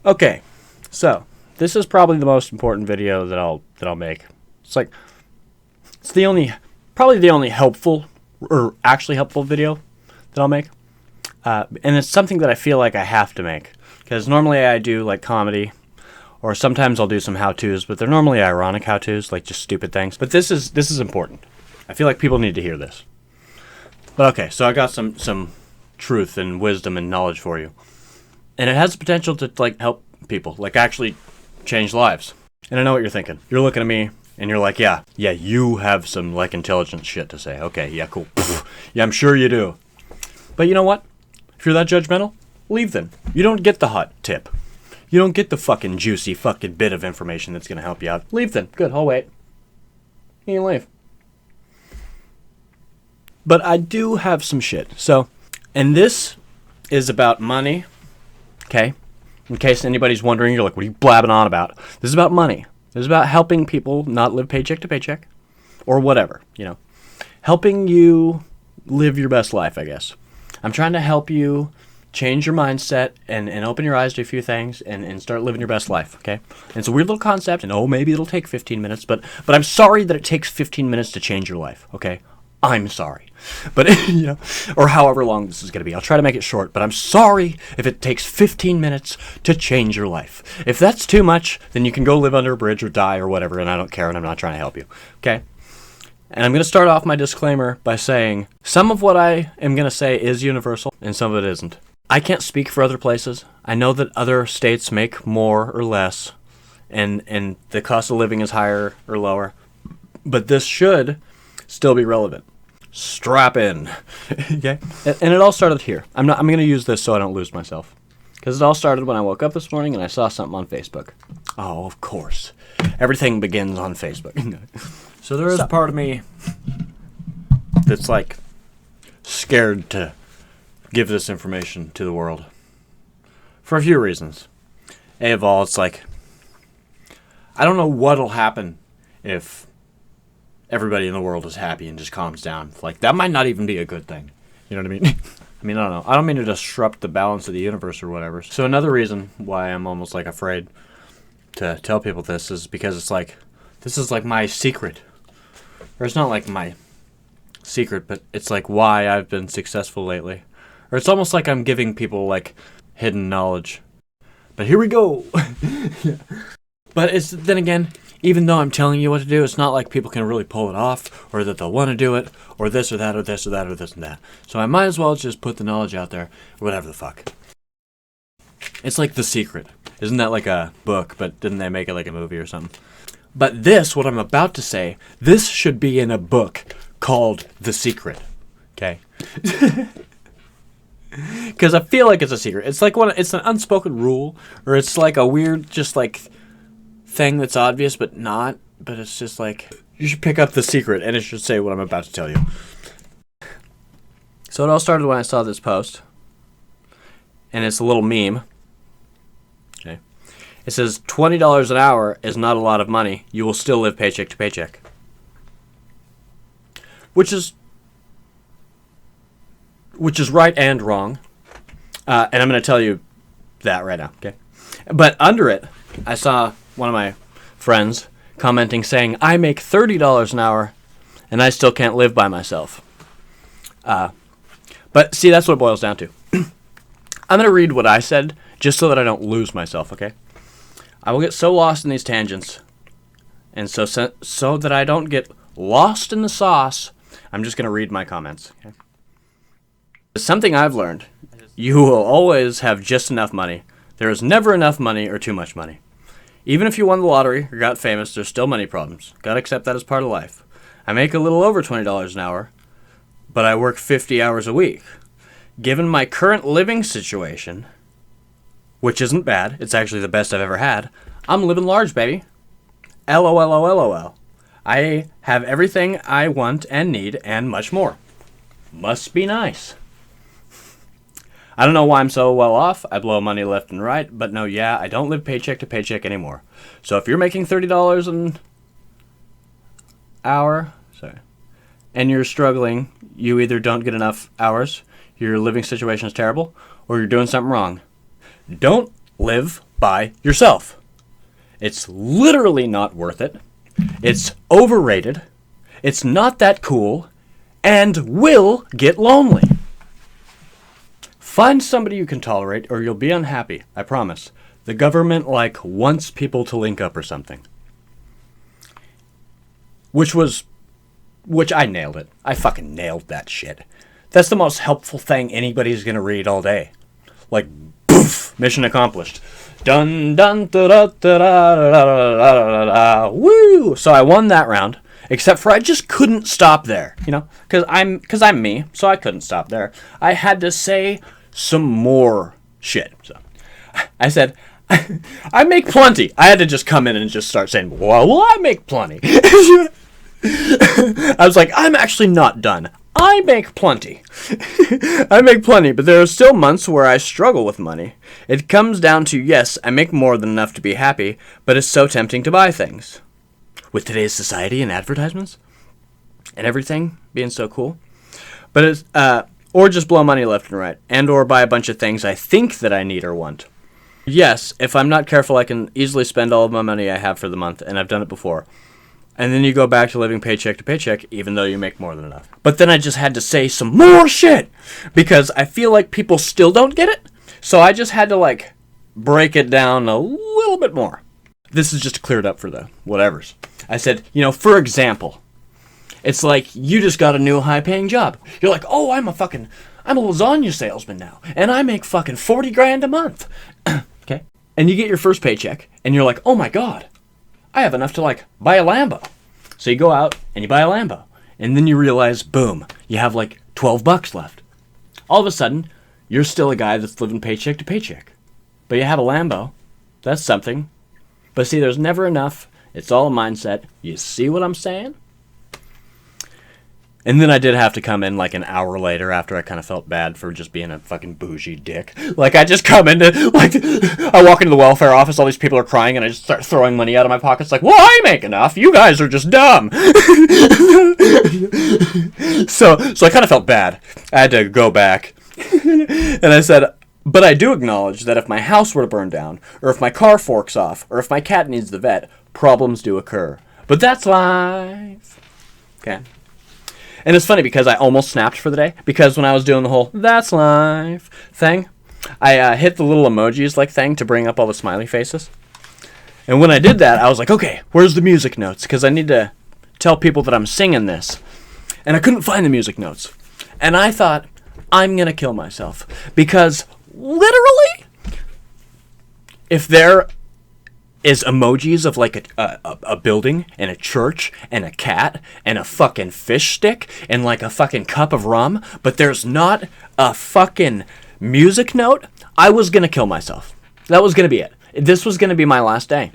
Okay, so this is probably the most important video that I'll make. It's probably the only helpful or actually helpful video that I'll make, and it's something that I feel like I have to make because normally I do like comedy, or sometimes I'll do some how-tos, but they're normally ironic how-tos, like just stupid things. But this is important. I feel like people need to hear this. But okay, so I got some truth and wisdom and knowledge for you. And it has the potential to like help people, like actually change lives. And I know what you're thinking. You're looking at me and you're like, yeah, you have some like intelligent shit to say. Okay, yeah, cool. Yeah, I'm sure you do. But you know what? If you're that judgmental, leave then. You don't get the hot tip. You don't get the fucking juicy fucking bit of information that's going to help you out. Leave then. Good, I'll wait. You can leave. But I do have some shit. So, and this is about money. Okay? In case anybody's wondering, you're like, what are you blabbing on about? This is about money. This is about helping people not live paycheck to paycheck. Or whatever, you know. Helping you live your best life, I guess. I'm trying to help you change your mindset and open your eyes to a few things and start living your best life, okay? And it's a weird little concept, and maybe it'll take 15 minutes, but I'm sorry that it takes 15 minutes to change your life, okay? I'm sorry. But, you know, or however long this is going to be. I'll try to make it short, but I'm sorry if it takes 15 minutes to change your life. If that's too much, then you can go live under a bridge or die or whatever, and I don't care, and I'm not trying to help you, okay? And I'm going to start off my disclaimer by saying some of what I am going to say is universal, and some of it isn't. I can't speak for other places. I know that other states make more or less, and the cost of living is higher or lower, but this should still be relevant. Strap in. Okay? And it all started here. I'm going to use this so I don't lose myself. Because it all started when I woke up this morning and I saw something on Facebook. Oh, of course. Everything begins on Facebook. So there is a part of me that's like scared to give this information to the world. For a few reasons. A of all, it's like, I don't know what'll happen if everybody in the world is happy and just calms down. Like, that might not even be a good thing. You know what I mean? I mean, I don't know. I don't mean to disrupt the balance of the universe or whatever. So another reason why I'm almost like afraid to tell people this is because it's like, this is like my secret. Or it's not like my secret, but it's like why I've been successful lately. Or it's almost like I'm giving people like hidden knowledge. But here we go. Yeah. But it's then again, even though I'm telling you what to do, it's not like people can really pull it off, or that they'll want to do it, or this or that, or this or that, or this and that. So I might as well just put the knowledge out there, or whatever the fuck. It's like The Secret. Isn't that like a book, but didn't they make it like a movie or something? But this, what I'm about to say, this should be in a book called The Secret. Okay? Because I feel like it's a secret. It's like it's an unspoken rule, or it's like a weird, just like thing that's obvious but not. But it's just like you should pick up The Secret, and it should say what I'm about to tell you. So it all started when I saw this post, and it's a little meme. Okay, it says $20 an hour is not a lot of money. You will still live paycheck to paycheck, which is right and wrong. And I'm going to tell you that right now, okay? But under it, I saw one of my friends commenting saying, I make $30 an hour, and I still can't live by myself. But see, that's what it boils down to. I'm going to read what I said, just so that I don't lose myself, okay? I will get so lost in these tangents, and so that I don't get lost in the sauce, I'm just going to read my comments, okay? Something I've learned, you will always have just enough money. There is never enough money or too much money. Even if you won the lottery or got famous, there's still money problems. Gotta accept that as part of life. I make a little over $20 an hour, but I work 50 hours a week. Given my current living situation, which isn't bad, it's actually the best I've ever had, I'm living large, baby. LOL. I have everything I want and need and much more. Must be nice. I don't know why I'm so well off. I blow money left and right, but no, yeah, I don't live paycheck to paycheck anymore. So if you're making $30 an hour, and you're struggling, you either don't get enough hours, your living situation is terrible, or you're doing something wrong. Don't live by yourself. It's literally not worth it. It's overrated. It's not that cool. And will get lonely. Find somebody you can tolerate or you'll be unhappy. I promise. The government, like, wants people to link up or something. Which I nailed it. I fucking nailed that shit. That's the most helpful thing anybody's gonna read all day. Like, poof, mission accomplished. Dun dun da da da da da da. Woo! So I won that round, except for I just couldn't stop there, you know, because I'm me, so I couldn't stop there. I had to say some more shit. So I said, I make plenty. I had to just come in and just start saying, well, I make plenty. I was like, I'm actually not done. I make plenty. I make plenty, but there are still months where I struggle with money. It comes down to, yes, I make more than enough to be happy, but it's so tempting to buy things. With today's society and advertisements and everything being so cool. But it's, or just blow money left and right, and or buy a bunch of things I think that I need or want. Yes, if I'm not careful, I can easily spend all of my money I have for the month, and I've done it before. And then you go back to living paycheck to paycheck, even though you make more than enough. But then I just had to say some more shit, because I feel like people still don't get it. So I just had to, like, break it down a little bit more. This is just to clear it up for the whatevers. I said, you know, for example, it's like you just got a new high-paying job. You're like, oh, I'm a lasagna salesman now, and I make fucking 40 grand a month. Okay? And you get your first paycheck, and you're like, oh my God, I have enough to, like, buy a Lambo. So you go out and you buy a Lambo. And then you realize, boom, you have like $12 left. All of a sudden, you're still a guy that's living paycheck to paycheck. But you have a Lambo. That's something. But see, there's never enough. It's all a mindset. You see what I'm saying? And then I did have to come in like an hour later after I kind of felt bad for just being a fucking bougie dick. Like, I just come into, like, I walk into the welfare office, all these people are crying, and I just start throwing money out of my pockets like, well, I make enough. You guys are just dumb. So I kind of felt bad. I had to go back. And I said, but I do acknowledge that if my house were to burn down, or if my car forks off, or if my cat needs the vet, problems do occur. But that's life. Okay. And it's funny because I almost snapped for the day, because when I was doing the whole that's life thing, I hit the little emojis like thing to bring up all the smiley faces. And when I did that, I was like, okay, where's the music notes? Because I need to tell people that I'm singing this. And I couldn't find the music notes. And I thought, I'm going to kill myself. Because literally, if there is emojis of like a building and a church and a cat and a fucking fish stick and like a fucking cup of rum, but there's not a fucking music note, I was gonna kill myself. That was gonna be it. This was gonna be my last day.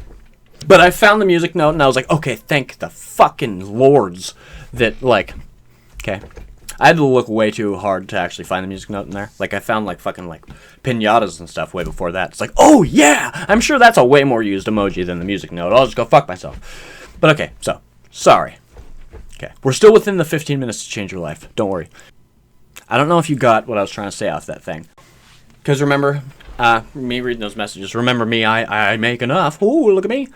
But I found the music note and I was like, okay, thank the fucking lords that, like, okay. I had to look way too hard to actually find the music note in there. Like, I found, like, fucking, like, pinatas and stuff way before that. It's like, oh, yeah! I'm sure that's a way more used emoji than the music note. I'll just go fuck myself. But, okay, so, sorry. Okay, we're still within the 15 minutes to change your life. Don't worry. I don't know if you got what I was trying to say off that thing. Because remember, me reading those messages. Remember me, I make enough. Ooh, look at me.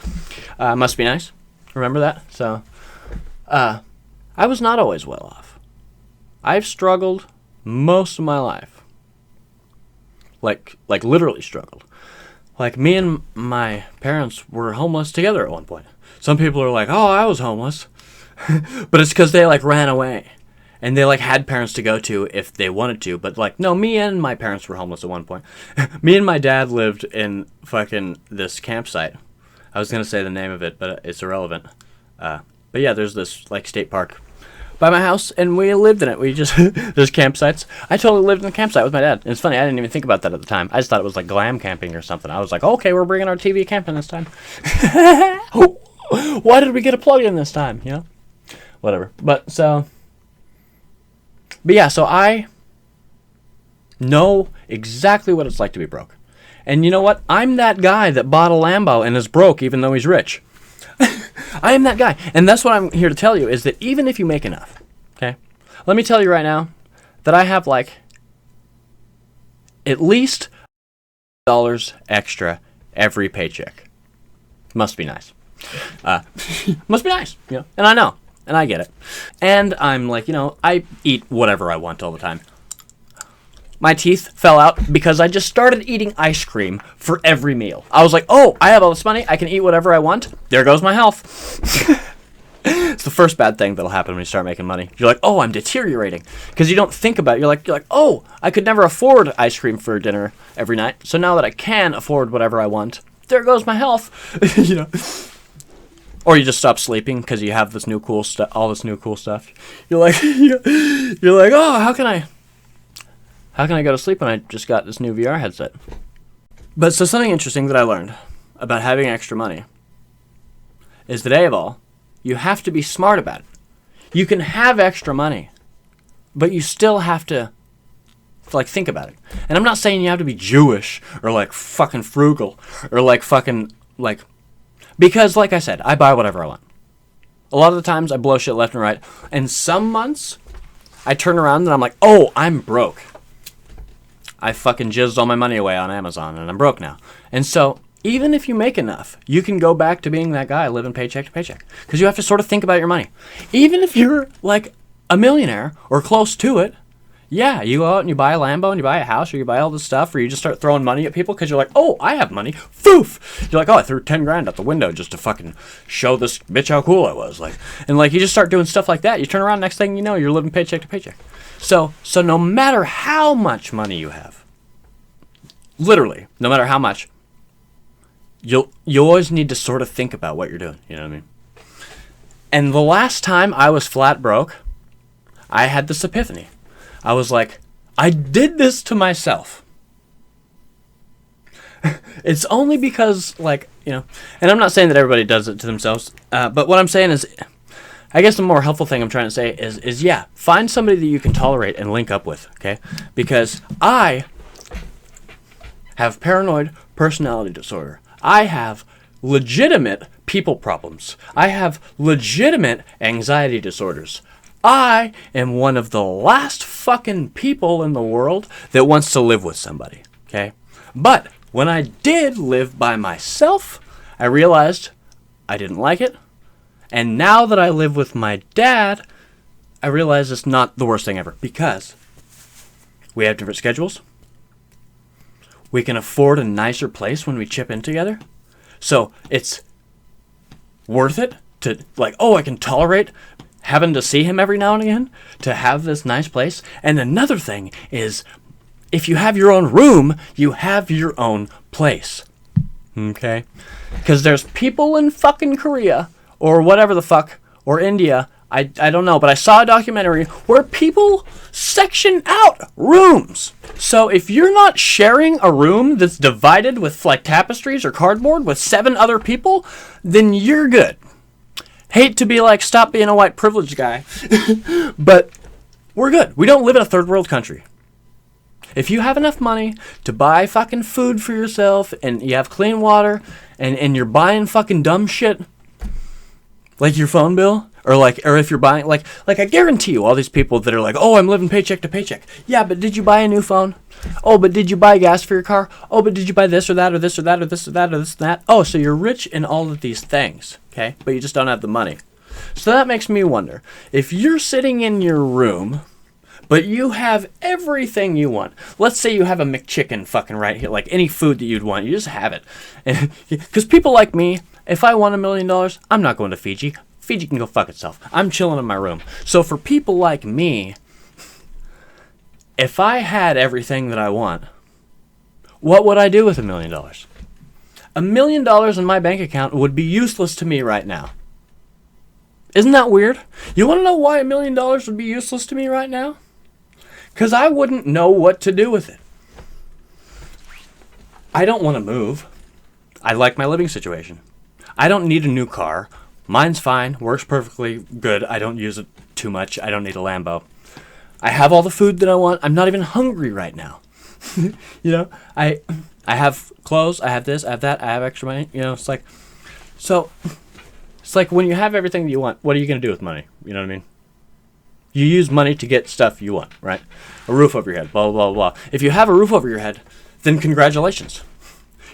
Must be nice. Remember that? So, I was not always well off. I've struggled most of my life. Like literally struggled. Like, me and my parents were homeless together at one point. Some people are like, oh, I was homeless. But it's because they, like, ran away. And they, like, had parents to go to if they wanted to. But, like, no, me and my parents were homeless at one point. Me and my dad lived in fucking this campsite. I was going to say the name of it, but it's irrelevant. But, yeah, there's this, like, state park by my house, and we lived in it. We just, there's campsites. I totally lived in the campsite with my dad. And it's funny, I didn't even think about that at the time. I just thought it was like glam camping or something. I was like, okay, we're bringing our TV camping this time. Why did we get a plug-in this time, you know? Whatever. But yeah, so I know exactly what it's like to be broke. And you know what? I'm that guy that bought a Lambo and is broke even though he's rich. I am that guy. And that's what I'm here to tell you, is that even if you make enough, okay? Let me tell you right now that I have, like, at least dollars extra every paycheck. Must be nice. Must be nice, you know. And I know, and I get it. And I'm like, you know, I eat whatever I want all the time. My teeth fell out because I just started eating ice cream for every meal. I was like, oh, I have all this money. I can eat whatever I want. There goes my health. It's the first bad thing that'll happen when you start making money. You're like, oh, I'm deteriorating. Because you don't think about it. You're like, oh, I could never afford ice cream for dinner every night. So now that I can afford whatever I want, there goes my health. You know. Or you just stop sleeping because you have this new cool stuff, all this new cool stuff. You're like, you're like, oh, how can I go to sleep when I just got this new VR headset? But so something interesting that I learned about having extra money is that, A of all, you have to be smart about it. You can have extra money, but you still have to, like, think about it. And I'm not saying you have to be Jewish or, like, fucking frugal or, like, fucking, like, because, like I said, I buy whatever I want. A lot of the times I blow shit left and right. And some months I turn around and I'm like, oh, I'm broke. I fucking jizzed all my money away on Amazon and I'm broke now. And so even if you make enough, you can go back to being that guy living paycheck to paycheck. Because you have to sort of think about your money. Even if you're like a millionaire or close to it, yeah, you go out and you buy a Lambo and you buy a house or you buy all this stuff or you just start throwing money at people because you're like, oh, I have money. Foof! You're like, oh, I threw 10 grand out the window just to fucking show this bitch how cool I was. Like, and like you just start doing stuff like that. You turn around, next thing you know, you're living paycheck to paycheck. So no matter how much money you have, literally, no matter how much, you always need to sort of think about what you're doing. You know what I mean? And the last time I was flat broke, I had this epiphany. I was like, I did this to myself. It's only because, like, you know, and I'm not saying that everybody does it to themselves, but what I'm saying is, I guess the more helpful thing I'm trying to say is yeah, find somebody that you can tolerate and link up with, okay? Because I have paranoid personality disorder. I have legitimate people problems. I have legitimate anxiety disorders. I am one of the last fucking people in the world that wants to live with somebody, okay? But when I did live by myself, I realized I didn't like it. And now that I live with my dad, I realize it's not the worst thing ever because we have different schedules. We can afford a nicer place when we chip in together. So it's worth it to, like, oh, I can tolerate having to see him every now and again to have this nice place. And another thing is, if you have your own room, you have your own place. Okay? Because there's people in fucking Korea or whatever the fuck, or India, I don't know, but I saw a documentary where people section out rooms. So if you're not sharing a room that's divided with like tapestries or cardboard with 7 other people, then you're good. Hate to be like, stop being a white privileged guy, but we're good. We don't live in a third world country. If you have enough money to buy fucking food for yourself and you have clean water and you're buying fucking dumb shit, like your phone bill, or if you're buying, like I guarantee you all these people that are like, oh, I'm living paycheck to paycheck. Yeah, but did you buy a new phone? Oh, but did you buy gas for your car? Oh, but did you buy this or that or this or that or this or that or this and that? Oh, so you're rich in all of these things, okay? But you just don't have the money. So that makes me wonder, if you're sitting in your room, but you have everything you want. Let's say you have a McChicken fucking right here, like any food that you'd want. You just have it. Because people like me, if I won $1 million, I'm not going to Fiji. Fiji can go fuck itself. I'm chilling in my room. So for people like me, if I had everything that I want, what would I do with $1 million? $1 million in my bank account would be useless to me right now. Isn't that weird? You want to know why $1 million would be useless to me right now? Because I wouldn't know what to do with it. I don't want to move. I like my living situation. I don't need a new car. Mine's fine, works perfectly good. I don't use it too much. I don't need a Lambo. I have all the food that I want. I'm not even hungry right now. You know, I have clothes, I have this, I have that, I have extra money. You know, it's like when you have everything that you want, what are you going to do with money? You know what I mean? You use money to get stuff you want, right? A roof over your head, blah, blah, blah, blah. If you have a roof over your head, then congratulations.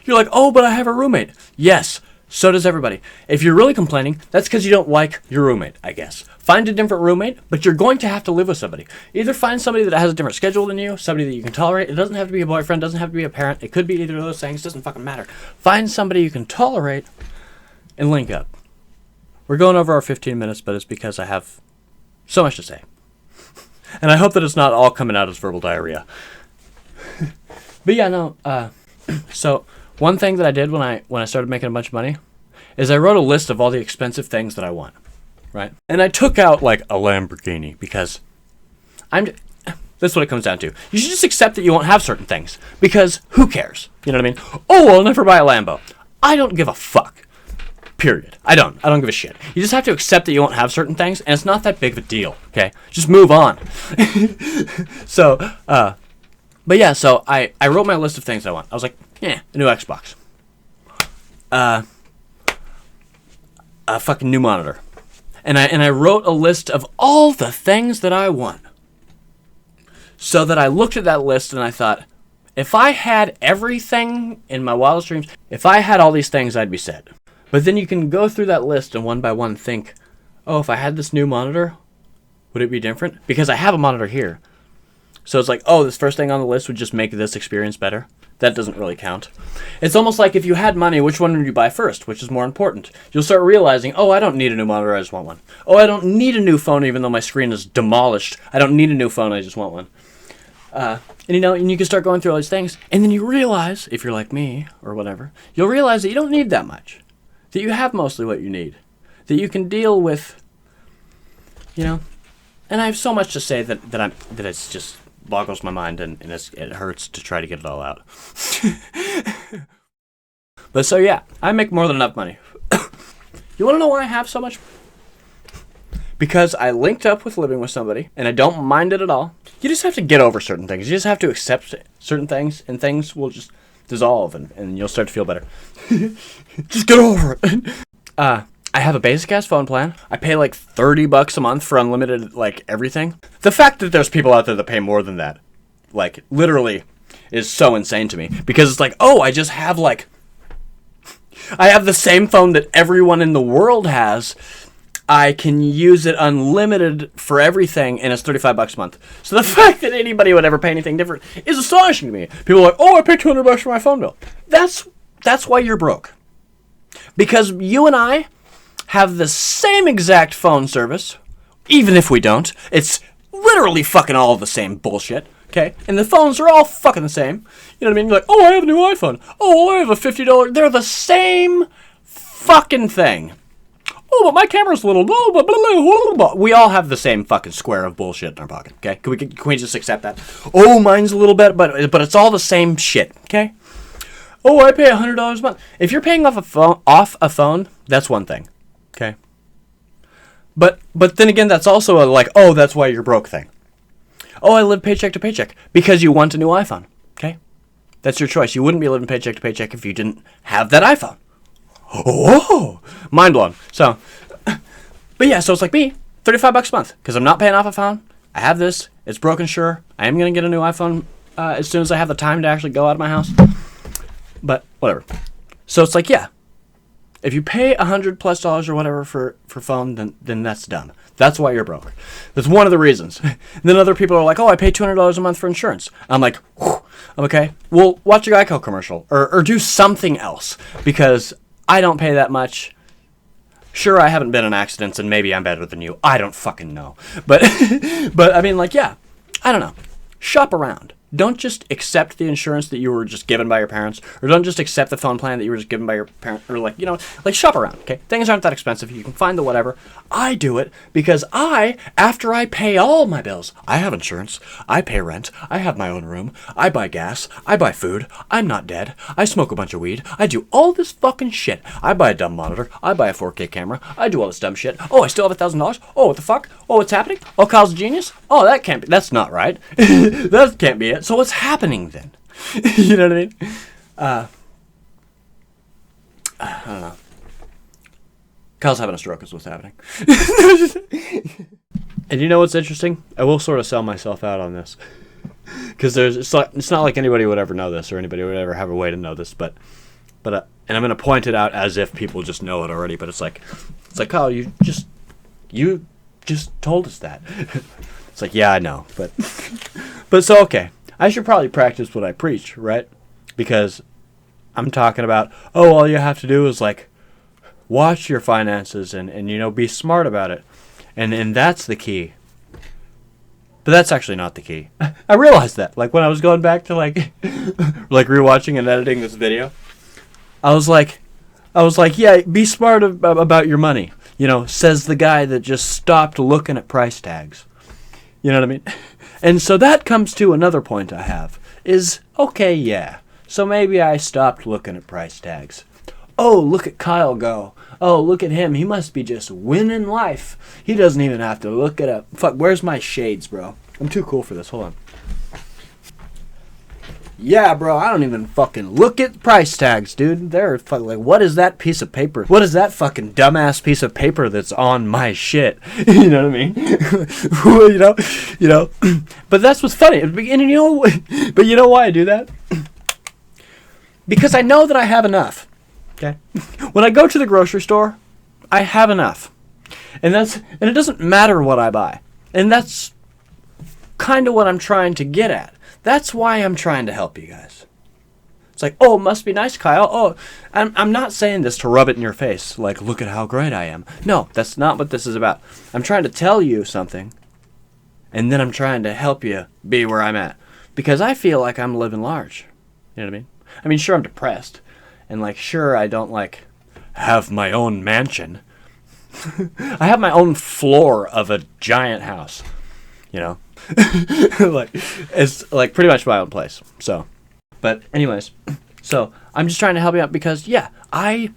You're like, oh, but I have a roommate. Yes, so does everybody. If you're really complaining, that's because you don't like your roommate, I guess. Find a different roommate, but you're going to have to live with somebody. Either find somebody that has a different schedule than you, somebody that you can tolerate. It doesn't have to be a boyfriend, doesn't have to be a parent. It could be either of those things, doesn't fucking matter. Find somebody you can tolerate and link up. We're going over our 15 minutes, but it's because I have so much to say. And I hope that it's not all coming out as verbal diarrhea. But yeah, no, so one thing that I did when I started making a bunch of money is I wrote a list of all the expensive things that I want, right? And I took out like a Lamborghini because that's what it comes down to. You should just accept that you won't have certain things because who cares? You know what I mean? Oh, I'll never buy a Lambo. I don't give a fuck. Period. I don't give a shit. You just have to accept that you won't have certain things, and it's not that big of a deal, okay? Just move on. So, but yeah, so I wrote my list of things I want. I was like, yeah, a new Xbox. A fucking new monitor. And I wrote a list of all the things that I want. So that I looked at that list and I thought, if I had everything in my wildest dreams, if I had all these things, I'd be set. But then you can go through that list and one by one think, oh, if I had this new monitor, would it be different? Because I have a monitor here. So it's like, oh, this first thing on the list would just make this experience better. That doesn't really count. It's almost like if you had money, which one would you buy first? Which is more important? You'll start realizing, oh, I don't need a new monitor, I just want one. Oh, I don't need a new phone even though my screen is demolished. I don't need a new phone, I just want one. And you can start going through all these things. And then you realize, if you're like me or whatever, you'll realize that you don't need that much. That you have mostly what you need. That you can deal with, and I have so much to say that it's just boggles my mind and it hurts to try to get it all out. But so yeah, I make more than enough money. You want to know why I have so much? Because I linked up with living with somebody and I don't mind it at all. You just have to get over certain things. You just have to accept certain things and things will just dissolve and you'll start to feel better. Just get over it. I have a basic ass phone plan. I pay like $30 a month for unlimited like everything. The fact that there's people out there that pay more than that, like literally, is so insane to me. Because it's like, oh, I have the same phone that everyone in the world has. I can use it unlimited for everything, and it's $35 a month. So the fact that anybody would ever pay anything different is astonishing to me. People are like, oh, I pay $200 for my phone bill. That's why you're broke. Because you and I have the same exact phone service, even if we don't. It's literally fucking all the same bullshit, okay? And the phones are all fucking the same. You know what I mean? You're like, oh, I have a new iPhone. Oh, I have a $50. They're the same fucking thing. Oh, but my camera's a little blah, blah, blah, blah, blah. We all have the same fucking square of bullshit in our pocket, okay? Can we just accept that? Oh, mine's a little bit, but it's all the same shit, okay? Oh, I pay $100 a month. If you're paying off a phone, that's one thing, okay? But then again, that's also oh, that's why you're broke thing. Oh, I live paycheck to paycheck because you want a new iPhone, okay? That's your choice. You wouldn't be living paycheck to paycheck if you didn't have that iPhone. Oh, mind blown. So, but yeah, so it's like me, $35 a month because I'm not paying off a phone. I have this. It's broken, sure. I am going to get a new iPhone as soon as I have the time to actually go out of my house. But whatever. So it's like, yeah, if you pay $100+ or whatever for phone, then that's dumb. That's why you're broke. That's one of the reasons. And then other people are like, oh, I pay $200 a month for insurance. I'm like, whew, okay, well, watch a Geico commercial or do something else because I don't pay that much. Sure, I haven't been in accidents and maybe I'm better than you. I don't fucking know. But I mean, like, yeah, I don't know. Shop around. Don't just accept the insurance that you were just given by your parents, or don't just accept the phone plan that you were just given by your parents, or shop around, okay? Things aren't that expensive. You can find the whatever. I do it because after I pay all my bills, I have insurance, I pay rent, I have my own room, I buy gas, I buy food, I'm not dead, I smoke a bunch of weed, I do all this fucking shit. I buy a dumb monitor, I buy a 4K camera, I do all this dumb shit. Oh, I still have $1,000? Oh, what the fuck? Oh, what's happening? Oh, Kyle's a genius? Oh, that's not right. That can't be it. So what's happening then? You know what I mean? I don't know. Kyle's having a stroke is what's happening. And you know what's interesting? I will sort of sell myself out on this. Because it's not like anybody would ever know this or anybody would ever have a way to know this, but and I'm gonna point it out as if people just know it already. But it's like, Kyle, you just told us that. It's like, yeah, I know, but so okay, I should probably practice what I preach, right? Because I'm talking about, all you have to do is like watch your finances and be smart about it, and that's the key. But that's actually not the key. I realized that, like, when I was going back to, like, like, rewatching and editing this video, I was like, yeah, be smart about your money, says the guy that just stopped looking at price tags. You know what I mean? And so that comes to another point I have, is, okay, yeah, so maybe I stopped looking at price tags. Oh, look at Kyle go. Oh, look at him. He must be just winning life. He doesn't even have to look at a... Fuck, where's my shades, bro? I'm too cool for this. Hold on. Yeah, bro, I don't even fucking look at price tags, dude. They're fucking like, what is that piece of paper? What is that fucking dumbass piece of paper that's on my shit? You know what I mean? But that's what's funny. And but you know why I do that? Because I know that I have enough. Okay. When I go to the grocery store, I have enough. And it doesn't matter what I buy. And that's kind of what I'm trying to get at. That's why I'm trying to help you guys. It's like, oh, it must be nice, Kyle. Oh, I'm not saying this to rub it in your face. Like, look at how great I am. No, that's not what this is about. I'm trying to tell you something. And then I'm trying to help you be where I'm at. Because I feel like I'm living large. You know what I mean? I mean, sure, I'm depressed. And, like, sure, I don't, like, have my own mansion. I have my own floor of a giant house, like, it's, like, pretty much my own place, so. But, anyways, so, I'm just trying to help you out because, yeah, I'm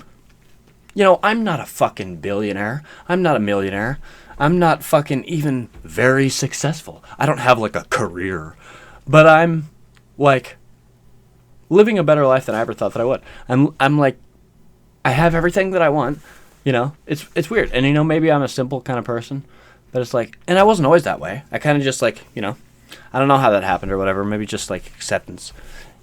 not a fucking billionaire. I'm not a millionaire. I'm not fucking even very successful. I don't have, like, a career. But I'm, like... living a better life than I ever thought that I would. I'm like, I have everything that I want, it's weird. And, maybe I'm a simple kind of person, but it's like, and I wasn't always that way. I kind of just like, I don't know how that happened or whatever, maybe just like acceptance.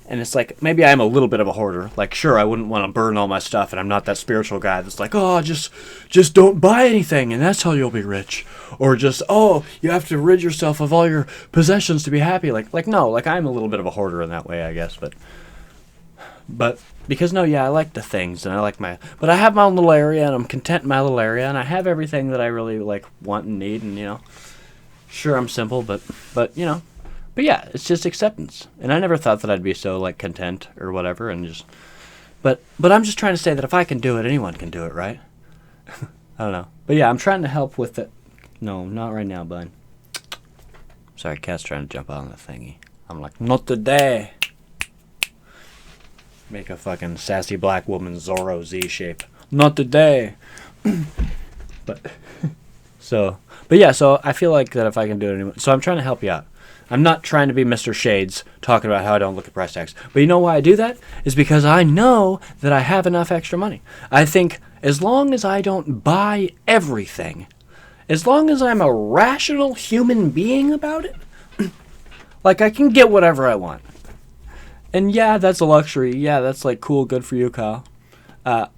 And it's like, maybe I'm a little bit of a hoarder. Like, sure, I wouldn't want to burn all my stuff, and I'm not that spiritual guy that's like, oh, just don't buy anything, and that's how you'll be rich. Or just, oh, you have to rid yourself of all your possessions to be happy. Like no, like I'm a little bit of a hoarder in that way, I guess, but because I like the things, and I like but I have my own little area, and I'm content in my little area, and I have everything that I really like, want and need, and sure, I'm simple, but yeah, it's just acceptance. And I never thought that I'd be so like content or whatever, and just, but I'm just trying to say that if I can do it, anyone can do it, right? I don't know, but yeah, I'm trying to help with it. No, not right now, bud. Sorry, cat's trying to jump on the thingy. I'm like, not today. Make a fucking sassy black woman Zorro Z shape. Not today. But yeah, so I feel like that if I can do it anymore. So I'm trying to help you out. I'm not trying to be Mr. Shades talking about how I don't look at price tags. But you know why I do that? Is because I know that I have enough extra money. I think as long as I don't buy everything, as long as I'm a rational human being about it, like I can get whatever I want. And yeah, that's a luxury. Yeah, that's like cool, good for you, Kyle. But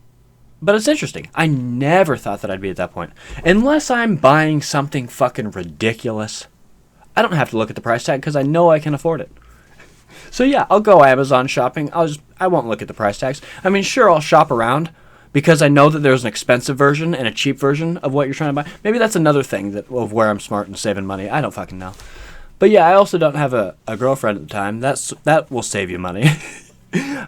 it's interesting. I never thought that I'd be at that point. Unless I'm buying something fucking ridiculous, I don't have to look at the price tag because I know I can afford it. So yeah, I'll go Amazon shopping. I won't look at the price tags. I mean, sure, I'll shop around because I know that there's an expensive version and a cheap version of what you're trying to buy. Maybe that's another thing of where I'm smart and saving money. I don't fucking know. But yeah, I also don't have a girlfriend at the time. That will save you money.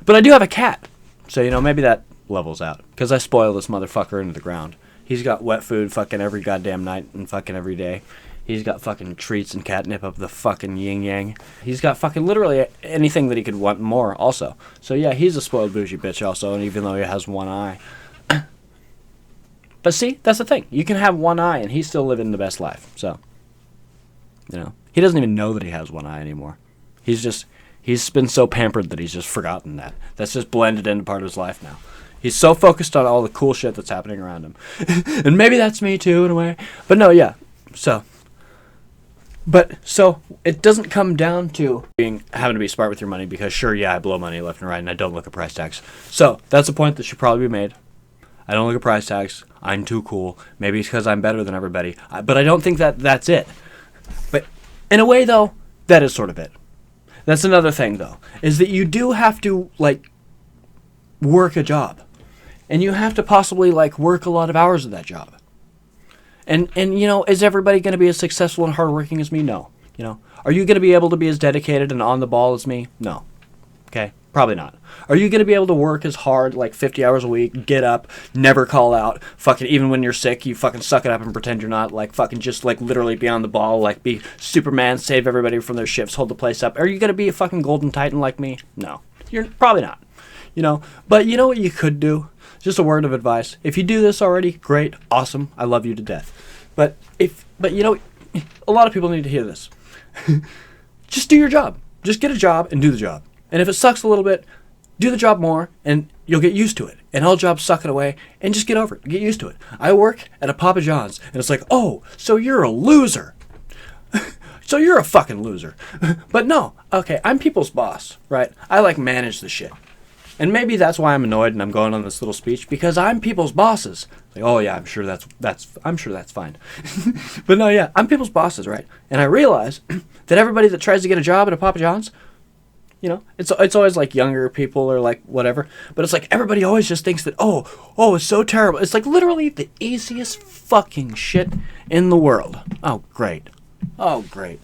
But I do have a cat. So, maybe that levels out. Because I spoil this motherfucker into the ground. He's got wet food fucking every goddamn night and fucking every day. He's got fucking treats and catnip of the fucking yin-yang. He's got fucking literally anything that he could want more also. So yeah, he's a spoiled bougie bitch also, and even though he has one eye. But see, that's the thing. You can have one eye and he's still living the best life. So, he doesn't even know that he has one eye anymore. He's been so pampered that he's just forgotten that. That's just blended into part of his life now. He's so focused on all the cool shit that's happening around him. And maybe that's me too in a way. But no, yeah. So, But so it doesn't come down to having to be smart with your money, because sure, yeah, I blow money left and right and I don't look at price tags. So that's a point that should probably be made. I don't look at price tags. I'm too cool. Maybe it's because I'm better than everybody. But I don't think that that's it. But in a way, though, that is sort of it. That's another thing, though, is that you do have to, like, work a job. And you have to possibly, like, work a lot of hours of that job. And you know, is everybody going to be as successful and hardworking as me? No. You know, are you going to be able to be as dedicated and on the ball as me? No. Okay? Probably not. Are you going to be able to work as hard, like 50 hours a week, get up, never call out, fucking even when you're sick, you fucking suck it up and pretend you're not, like fucking just like literally be on the ball, like be Superman, save everybody from their shifts, hold the place up? Are you going to be a fucking golden titan like me? No. You're probably not. You know, but you know what you could do? Just a word of advice. If you do this already, great, awesome, I love you to death. But you know, a lot of people need to hear this. Just do your job. Just get a job and do the job. And if it sucks a little bit, do the job more and you'll get used to it. And all jobs suck it away, and just get over it. Get used to it. I work at a Papa John's and it's like, oh, so you're a loser. So you're a fucking loser. But no, okay, I'm people's boss, right? I like manage the shit. And maybe that's why I'm annoyed and I'm going on this little speech, because I'm people's bosses. Like, oh yeah, I'm sure that's fine. But no, yeah, I'm people's bosses, right? And I realize that everybody that tries to get a job at a Papa John's, you know, it's always like younger people or like whatever, but it's like everybody always just thinks that, oh, it's so terrible. It's like literally the easiest fucking shit in the world. Oh, great. Oh, great.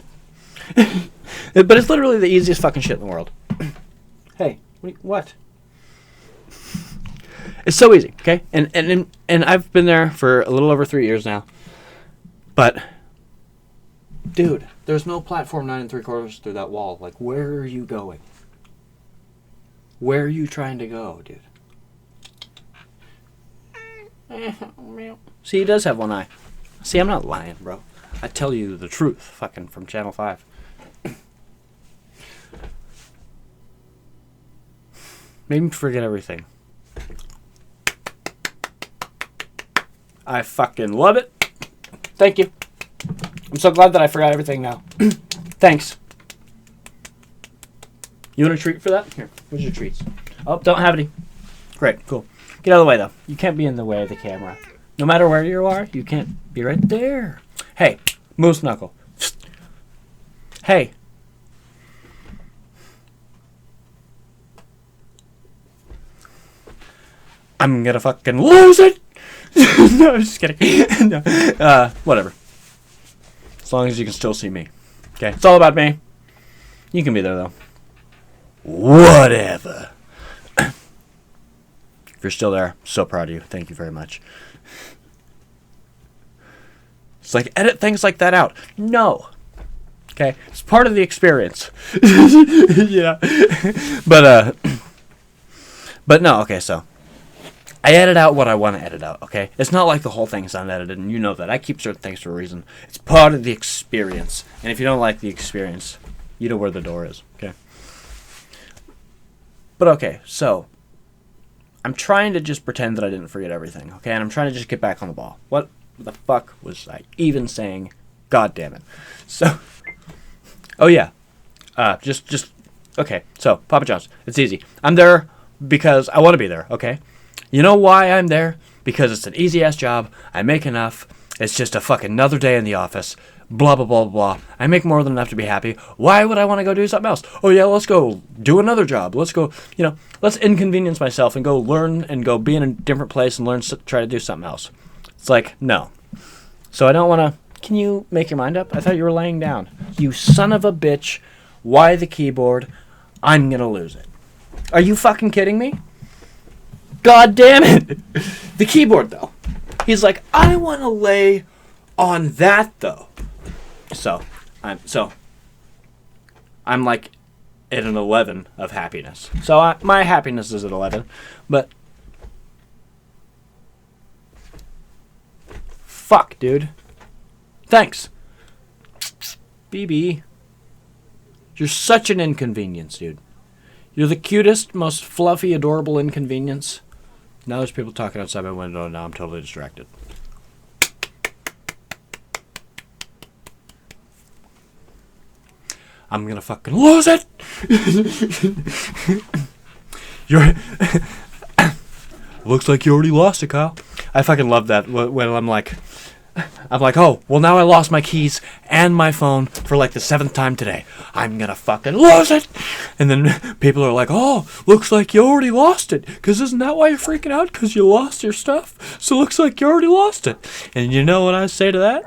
But it's literally the easiest fucking shit in the world. Hey, what? It's so easy, okay? And I've been there for a little over 3 years now. But, dude, there's no platform 9 3/4 through that wall. Like, where are you going? Where are you trying to go, dude? See, he does have one eye. See, I'm not lying, bro. I tell you the truth, fucking from Channel 5. Made me forget everything. I fucking love it. Thank you. I'm so glad that I forgot everything now. Thanks. You want a treat for that? Here, here's your treats. Oh, don't have any. Great, cool. Get out of the way, though. You can't be in the way of the camera. No matter where you are, you can't be right there. Hey, moose knuckle. Hey. I'm gonna fucking lose it! No, I'm just kidding. No. Whatever. As long as you can still see me. Okay, it's all about me. You can be there, though. Whatever. If you're still there, so proud of you. Thank you very much. It's like, edit things like that out. No. Okay, it's part of the experience. Yeah. But no, okay, so. I edit out what I want to edit out, okay? It's not like the whole thing's unedited, and you know that. I keep certain things for a reason. It's part of the experience. And if you don't like the experience, you know where the door is, okay? But okay, so I'm trying to just pretend that I didn't forget everything, okay? And I'm trying to just get back on the ball. What the fuck was I even saying? God damn it. So, oh yeah. Okay, so, Papa John's. It's easy. I'm there because I want to be there, okay? You know why I'm there? Because it's an easy-ass job. I make enough. It's just a fucking another day in the office. Blah, blah, blah, blah. I make more than enough to be happy. Why would I want to go do something else? Oh, yeah, let's go do another job. Let's go, let's inconvenience myself and go learn and go be in a different place and try to do something else. It's like, no. So I don't want to... Can you make your mind up? I thought you were laying down. You son of a bitch. Why the keyboard? I'm going to lose it. Are you fucking kidding me? God damn it! The keyboard, though. He's like, I want to lay on that, though. So I'm like at an 11 of happiness. So my happiness is at 11, but fuck, dude. Thanks. BB. You're such an inconvenience, dude. You're the cutest, most fluffy, adorable inconvenience. Now there's people talking outside my window, and now I'm totally distracted. I'm gonna fucking lose it. You're looks like you already lost it, Kyle. I fucking love that when I'm like, oh, well, now I lost my keys and my phone for like the 7th time today. I'm gonna fucking lose it. And then people are like, oh, looks like you already lost it. Because isn't that why you're freaking out? Because you lost your stuff. So looks like you already lost it. And you know what I say to that?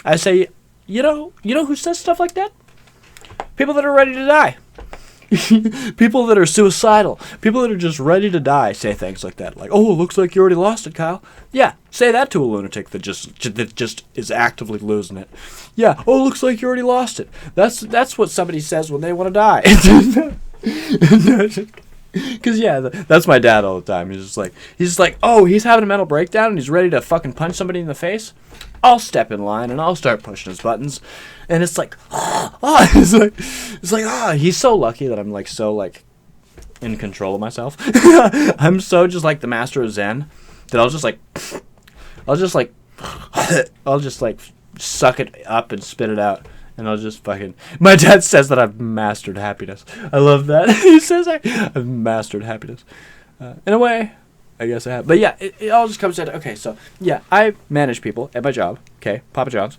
I say, you know who says stuff like that? People that are ready to die. People that are suicidal. People that are just ready to die say things like that. Like, oh, it looks like you already lost it, Kyle. Yeah, say that to a lunatic that just is actively losing it. Yeah, oh, it looks like you already lost it. That's what somebody says when they want to die. Because, yeah, that's my dad all the time. He's just like, oh, he's having a mental breakdown and he's ready to fucking punch somebody in the face. I'll step in line and I'll start pushing his buttons. And it's like, he's so lucky that I'm like so like in control of myself. I'm so just like the master of Zen that I'll just suck it up and spit it out. And I'll just fucking... My dad says that I've mastered happiness. I love that. He says I've mastered happiness. In a way, I guess I have. But yeah, it all just comes down to... Okay, so, yeah, I manage people at my job. Okay, Papa John's.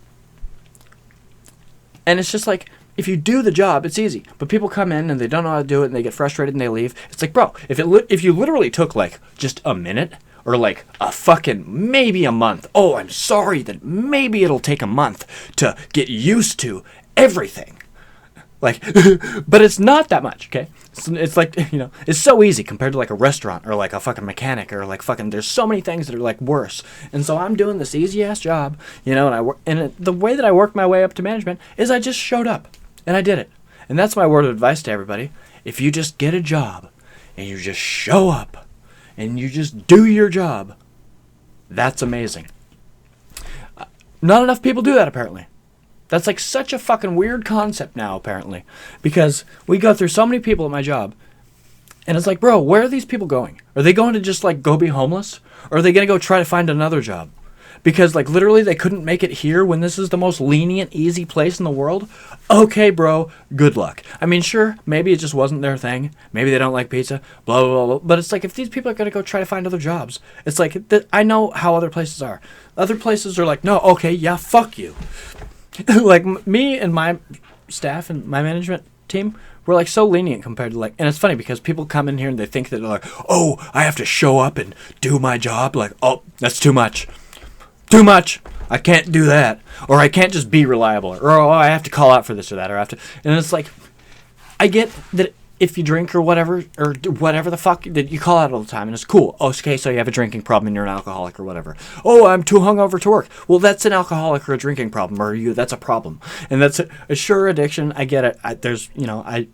And it's just like, if you do the job, it's easy. But people come in and they don't know how to do it and they get frustrated and they leave. It's like, bro, if you literally took like just a minute... Or like a fucking maybe a month. Oh, I'm sorry that maybe it'll take a month to get used to everything. Like, but it's not that much, okay? It's like, it's so easy compared to like a restaurant or like a fucking mechanic or like fucking, there's so many things that are like worse. And so I'm doing this easy ass job, and the way that I worked my way up to management is I just showed up and I did it. And that's my word of advice to everybody. If you just get a job and you just show up, and you just do your job, that's amazing. Not enough people do that, apparently. That's like such a fucking weird concept now, apparently. Because we go through so many people at my job, and it's like, bro, where are these people going? Are they going to just like go be homeless? Or are they going to go try to find another job? Because like literally they couldn't make it here when this is the most lenient, easy place in the world? Okay, bro, good luck. I mean, sure, maybe it just wasn't their thing. Maybe they don't like pizza, blah, blah, blah. But it's like if these people are going to go try to find other jobs, it's like, I know how other places are. Other places are like, no, okay, yeah, fuck you. Like me and my staff and my management team, we're like so lenient compared to like, and it's funny because people come in here and they think that they're like, oh, I have to show up and do my job. Like, oh, that's too much. Too much. I can't do that. Or I can't just be reliable. Or I have to call out for this or that. Or I have to. And it's like, I get that if you drink or whatever the fuck, that you call out all the time and it's cool. Oh, okay, so you have a drinking problem and you're an alcoholic or whatever. Oh, I'm too hungover to work. Well, that's an alcoholic or a drinking problem, or that's a problem. And that's a sure addiction. I get it. I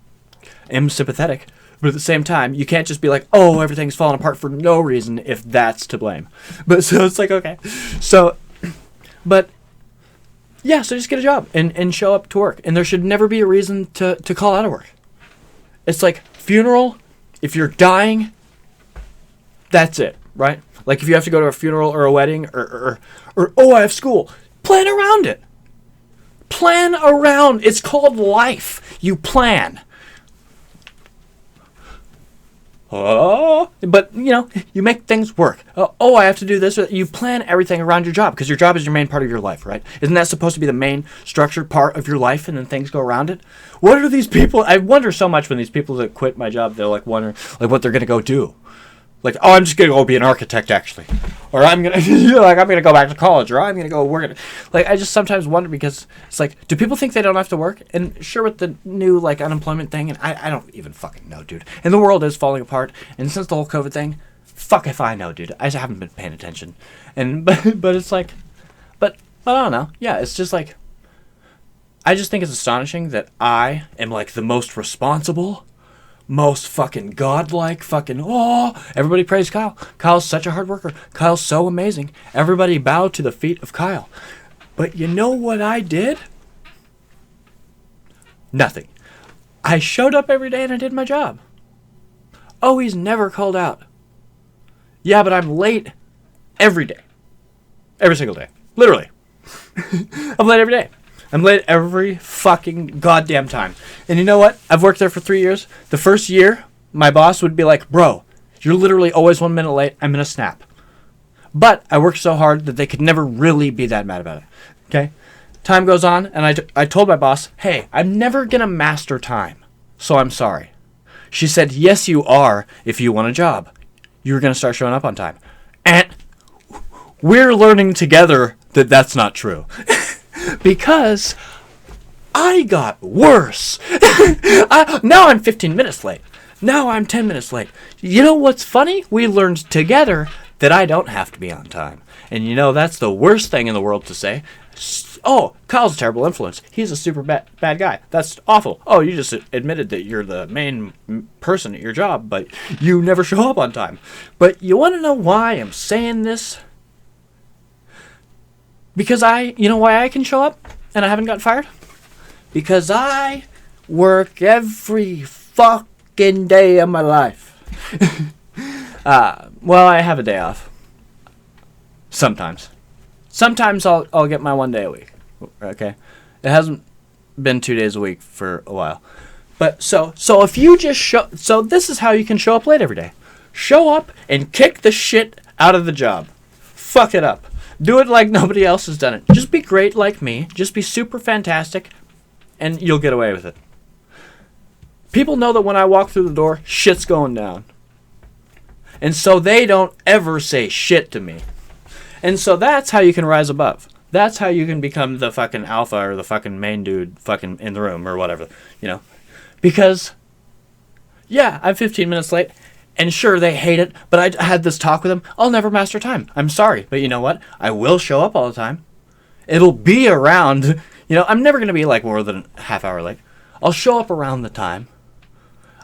am sympathetic. But at the same time, you can't just be like, oh, everything's falling apart for no reason if that's to blame. But so it's like, okay. So, but, yeah, so just get a job and show up to work. And there should never be a reason to call out of work. It's like funeral, if you're dying, that's it, right? Like if you have to go to a funeral or a wedding or oh, I have school. Plan around it. Plan around. It's called life. You plan. Oh, but you make things work. Oh, I have to do this. You plan everything around your job because your job is your main part of your life, right? Isn't that supposed to be the main structured part of your life, and then things go around it? What are these people? I wonder so much when these people that quit my job, they're like wondering like what they're gonna go do. Like, oh, I'm just gonna go be an architect actually, or I'm gonna I'm gonna go back to college, or I'm gonna go work at. Like, I just sometimes wonder because it's like, do people think they don't have to work? And sure, with the new like unemployment thing, and I don't even fucking know, dude. And the world is falling apart. And since the whole COVID thing, fuck if I know, dude. I just haven't been paying attention. And but it's like, but I don't know. Yeah, it's just like, I just think it's astonishing that I am like the most responsible, most fucking godlike fucking, oh, everybody praise Kyle. Kyle's such a hard worker. Kyle's so amazing. Everybody bow to the feet of Kyle. But you know what I did? Nothing. I showed up every day and I did my job. Oh, he's never called out. Yeah, but I'm late every day. Every single day. Literally. I'm late every day. I'm late every fucking goddamn time. And you know what? I've worked there for 3 years. The first year, my boss would be like, bro, you're literally always 1 minute late. I'm going to snap. But I worked so hard that they could never really be that mad about it. Okay? Time goes on, and I told my boss, hey, I'm never going to master time, so I'm sorry. She said, yes, you are if you want a job. You're going to start showing up on time. And we're learning together that that's not true. Because I got worse. Now I'm 15 minutes late. Now I'm 10 minutes late. You know what's funny? We learned together that I don't have to be on time. And you know, that's the worst thing in the world to say. Oh, Kyle's a terrible influence. He's a super bad guy. That's awful. Oh, you just admitted that you're the main person at your job, but you never show up on time. But you want to know why I'm saying this? Because you know why I can show up and I haven't got fired? Because I work every fucking day of my life. Well, I have a day off. Sometimes. Sometimes I'll get my 1 day a week. Okay? It hasn't been 2 days a week for a while. But so if you just so this is how you can show up late every day. Show up and kick the shit out of the job. Fuck it up. Do it like nobody else has done it. Just be great like me. Just be super fantastic, and you'll get away with it. People know that when I walk through the door, shit's going down. And so they don't ever say shit to me. And so that's how you can rise above. That's how you can become the fucking alpha or the fucking main dude fucking in the room or whatever, you know. Because, yeah, I'm 15 minutes late. And sure, they hate it, but I had this talk with them. I'll never master time. I'm sorry, but you know what? I will show up all the time. It'll be around, you know, I'm never going to be like more than a half hour late. I'll show up around the time.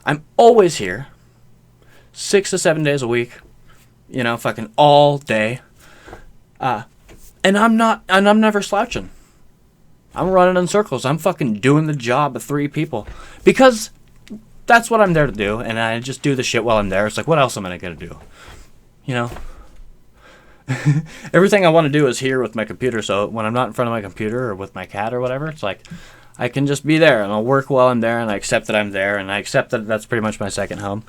I'm always here. 6 to 7 days a week. You know, fucking all day. And I'm never slouching. I'm running in circles. I'm fucking doing the job of 3 people. Because that's what I'm there to do, and I just do the shit while I'm there. It's like, what else am I going to do? You know? Everything I want to do is here with my computer, so when I'm not in front of my computer or with my cat or whatever, it's like, I can just be there, and I'll work while I'm there, and I accept that I'm there, and I accept that that's pretty much my second home.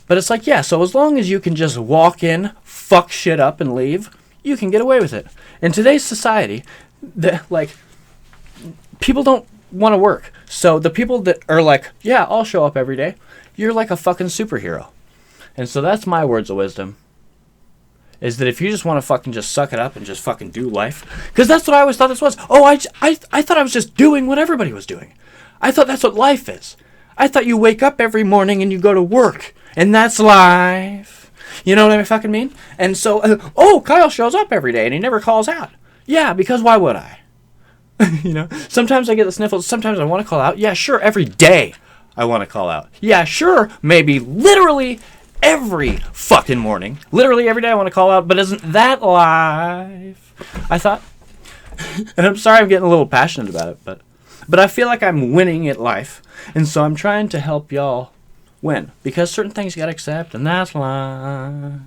But it's like, yeah, so as long as you can just walk in, fuck shit up, and leave, you can get away with it. In today's society, people don't want to work. So the people that are like, yeah, I'll show up every day, you're like a fucking superhero. And so that's my words of wisdom. Is that if you just want to fucking just suck it up and just fucking do life. Because that's what I always thought this was. Oh, I thought I was just doing what everybody was doing. I thought that's what life is. I thought you wake up every morning and you go to work. And that's life. You know what I fucking mean? And so, Kyle shows up every day and he never calls out. Yeah, because why would I? You know, sometimes I get the sniffles. Sometimes I want to call out. Yeah, sure, every day I want to call out. Yeah, sure, maybe literally every fucking morning. Literally every day I want to call out, but isn't that life? I thought. And I'm sorry I'm getting a little passionate about it, but I feel like I'm winning at life. And so I'm trying to help y'all win. Because certain things you gotta accept, and that's life.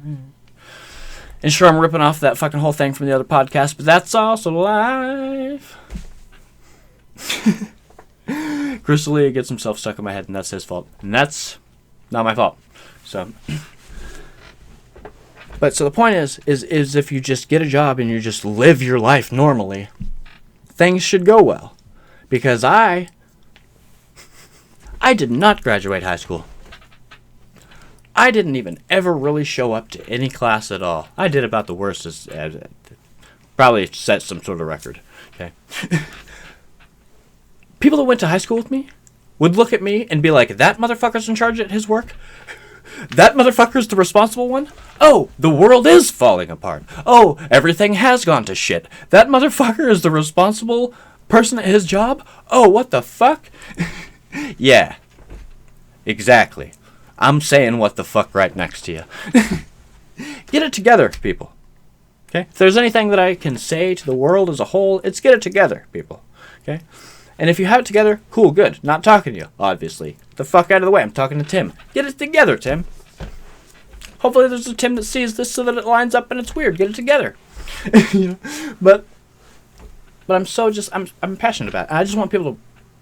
And sure, I'm ripping off that fucking whole thing from the other podcast, but that's also life. Crystalia gets himself stuck in my head, and that's his fault. And that's not my fault. So, but so the point is if you just get a job and you just live your life normally, things should go well. Because I did not graduate high school. I didn't even ever really show up to any class at all. I did about the worst. Probably set some sort of record. Okay. People that went to high school with me would look at me and be like, that motherfucker's in charge at his work? That motherfucker's the responsible one? Oh, the world is falling apart. Oh, everything has gone to shit. That motherfucker is the responsible person at his job? Oh, what the fuck? Yeah. Exactly. I'm saying what the fuck right next to you. Get it together, people. Okay? If there's anything that I can say to the world as a whole, it's get it together, people. Okay? And if you have it together, cool, good. Not talking to you, obviously. Get the fuck out of the way. I'm talking to Tim. Get it together, Tim. Hopefully there's a Tim that sees this so that it lines up and it's weird. Get it together. You know? But But I'm passionate about it. I just want people to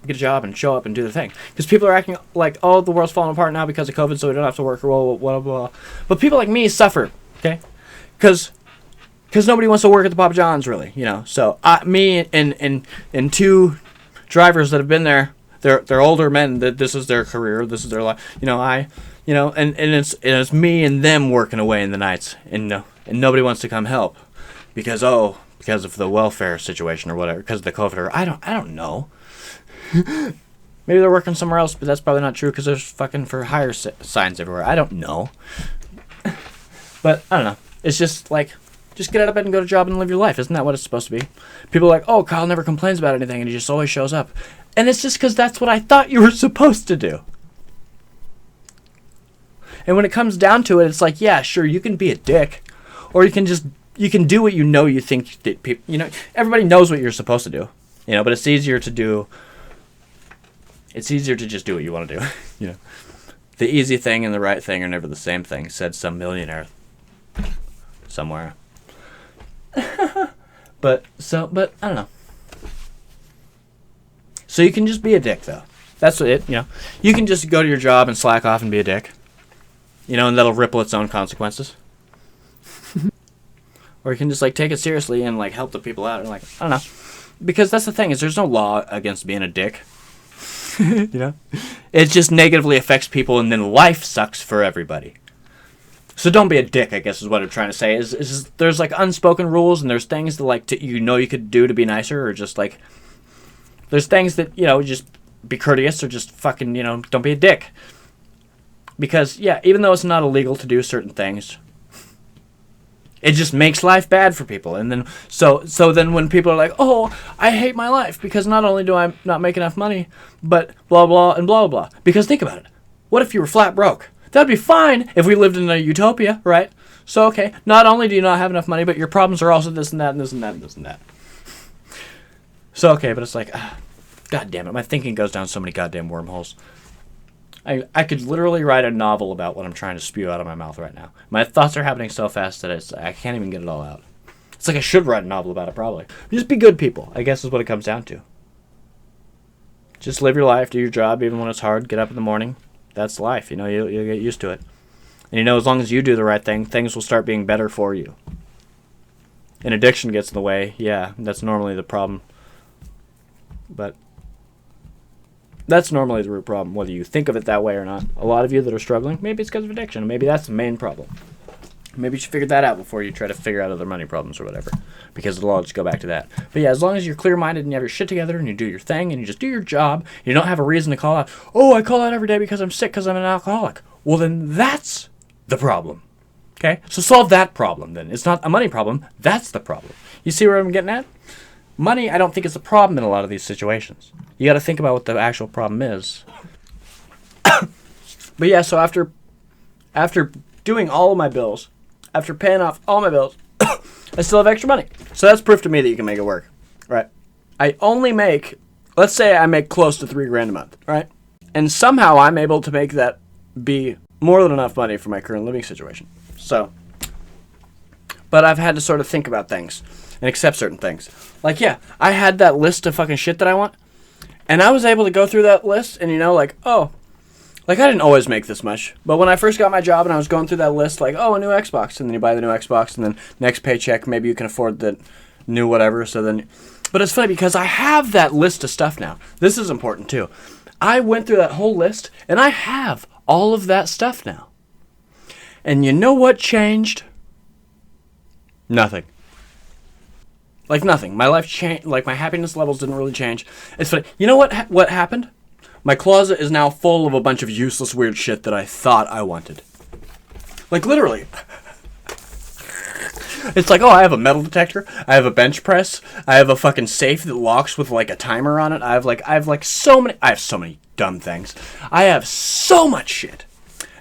get a job and show up and do the thing. Because people are acting like, oh, the world's falling apart now because of COVID, so we don't have to work, or blah, blah, blah. But people like me suffer, okay? Because nobody wants to work at the Papa John's, really, you know. So me and two drivers that have been there, they're older men that this is their career, this is their life. You know, and it's me and them working away in the nights, and nobody wants to come help because of the welfare situation or whatever, because of the COVID, or I don't know. Maybe they're working somewhere else, but that's probably not true because there's fucking for hire signs everywhere. I don't know. But I don't know. It's just like, just get out of bed and go to job and live your life. Isn't that what it's supposed to be? People are like, oh, Kyle never complains about anything and he just always shows up. And it's just because that's what I thought you were supposed to do. And when it comes down to it, it's like, yeah, sure, you can be a dick. Or you can do what you think that people, everybody knows what you're supposed to do. But it's easier to just do what you want to do. The easy thing and the right thing are never the same thing, said some millionaire somewhere. But I don't know. So you can just be a dick, though. That's what you can just go to your job and slack off and be a dick. And that'll ripple its own consequences. Or you can just take it seriously and help the people out. And I don't know. Because that's the thing, is there's no law against being a dick. It just negatively affects people, and then life sucks for everybody. So don't be a dick, I guess is what I'm trying to say. Is there's unspoken rules, and there's things that you could do to be nicer, or just there's things that just be courteous, or just fucking don't be a dick. Because even though it's not illegal to do certain things, it just makes life bad for people. And then so then when people are like, oh, I hate my life because not only do I not make enough money, but blah blah and blah blah. Because think about it, what if you were flat broke? That'd be fine if we lived in a utopia, right? So okay, not only do you not have enough money, but your problems are also this and that and this and that and this and that. So okay, but it's god damn it, my thinking goes down so many goddamn wormholes. I could literally write a novel about what I'm trying to spew out of my mouth right now. My thoughts are happening so fast that I can't even get it all out. It's I should write a novel about it, probably. Just be good people, I guess is what it comes down to. Just live your life, do your job, even when it's hard. Get up in the morning. That's life, you'll get used to it. And as long as you do the right thing, things will start being better for you. And addiction gets in the way, that's normally the problem. But that's normally the root problem, whether you think of it that way or not. A lot of you that are struggling, maybe it's because of addiction. Maybe that's the main problem. Maybe you should figure that out before you try to figure out other money problems or whatever. Because it'll all just go back to that. But as long as you're clear-minded and you have your shit together and you do your thing and you just do your job, you don't have a reason to call out, oh, I call out every day because I'm sick because I'm an alcoholic. Well, then that's the problem. Okay? So solve that problem then. It's not a money problem. That's the problem. You see where I'm getting at? Money, I don't think is a problem in a lot of these situations. You got to think about what the actual problem is. But so after doing all of my bills, after paying off all my bills, I still have extra money. So that's proof to me that you can make it work, right? I only make, let's say I make close to $3,000 a month, right? And somehow I'm able to make that be more than enough money for my current living situation. So, but I've had to sort of think about things and accept certain things. I had that list of fucking shit that I want, and I was able to go through that list and, I didn't always make this much, but when I first got my job and I was going through that list, a new Xbox, and then you buy the new Xbox, and then next paycheck, maybe you can afford the new whatever, but it's funny because I have that list of stuff now. This is important too. I went through that whole list, and I have all of that stuff now. And you know what changed? Nothing. Nothing. My life changed. My happiness levels didn't really change. It's funny. You know what happened? My closet is now full of a bunch of useless weird shit that I thought I wanted. Literally. It's I have a metal detector. I have a bench press. I have a fucking safe that locks with a timer on it. I have so many dumb things. I have so much shit.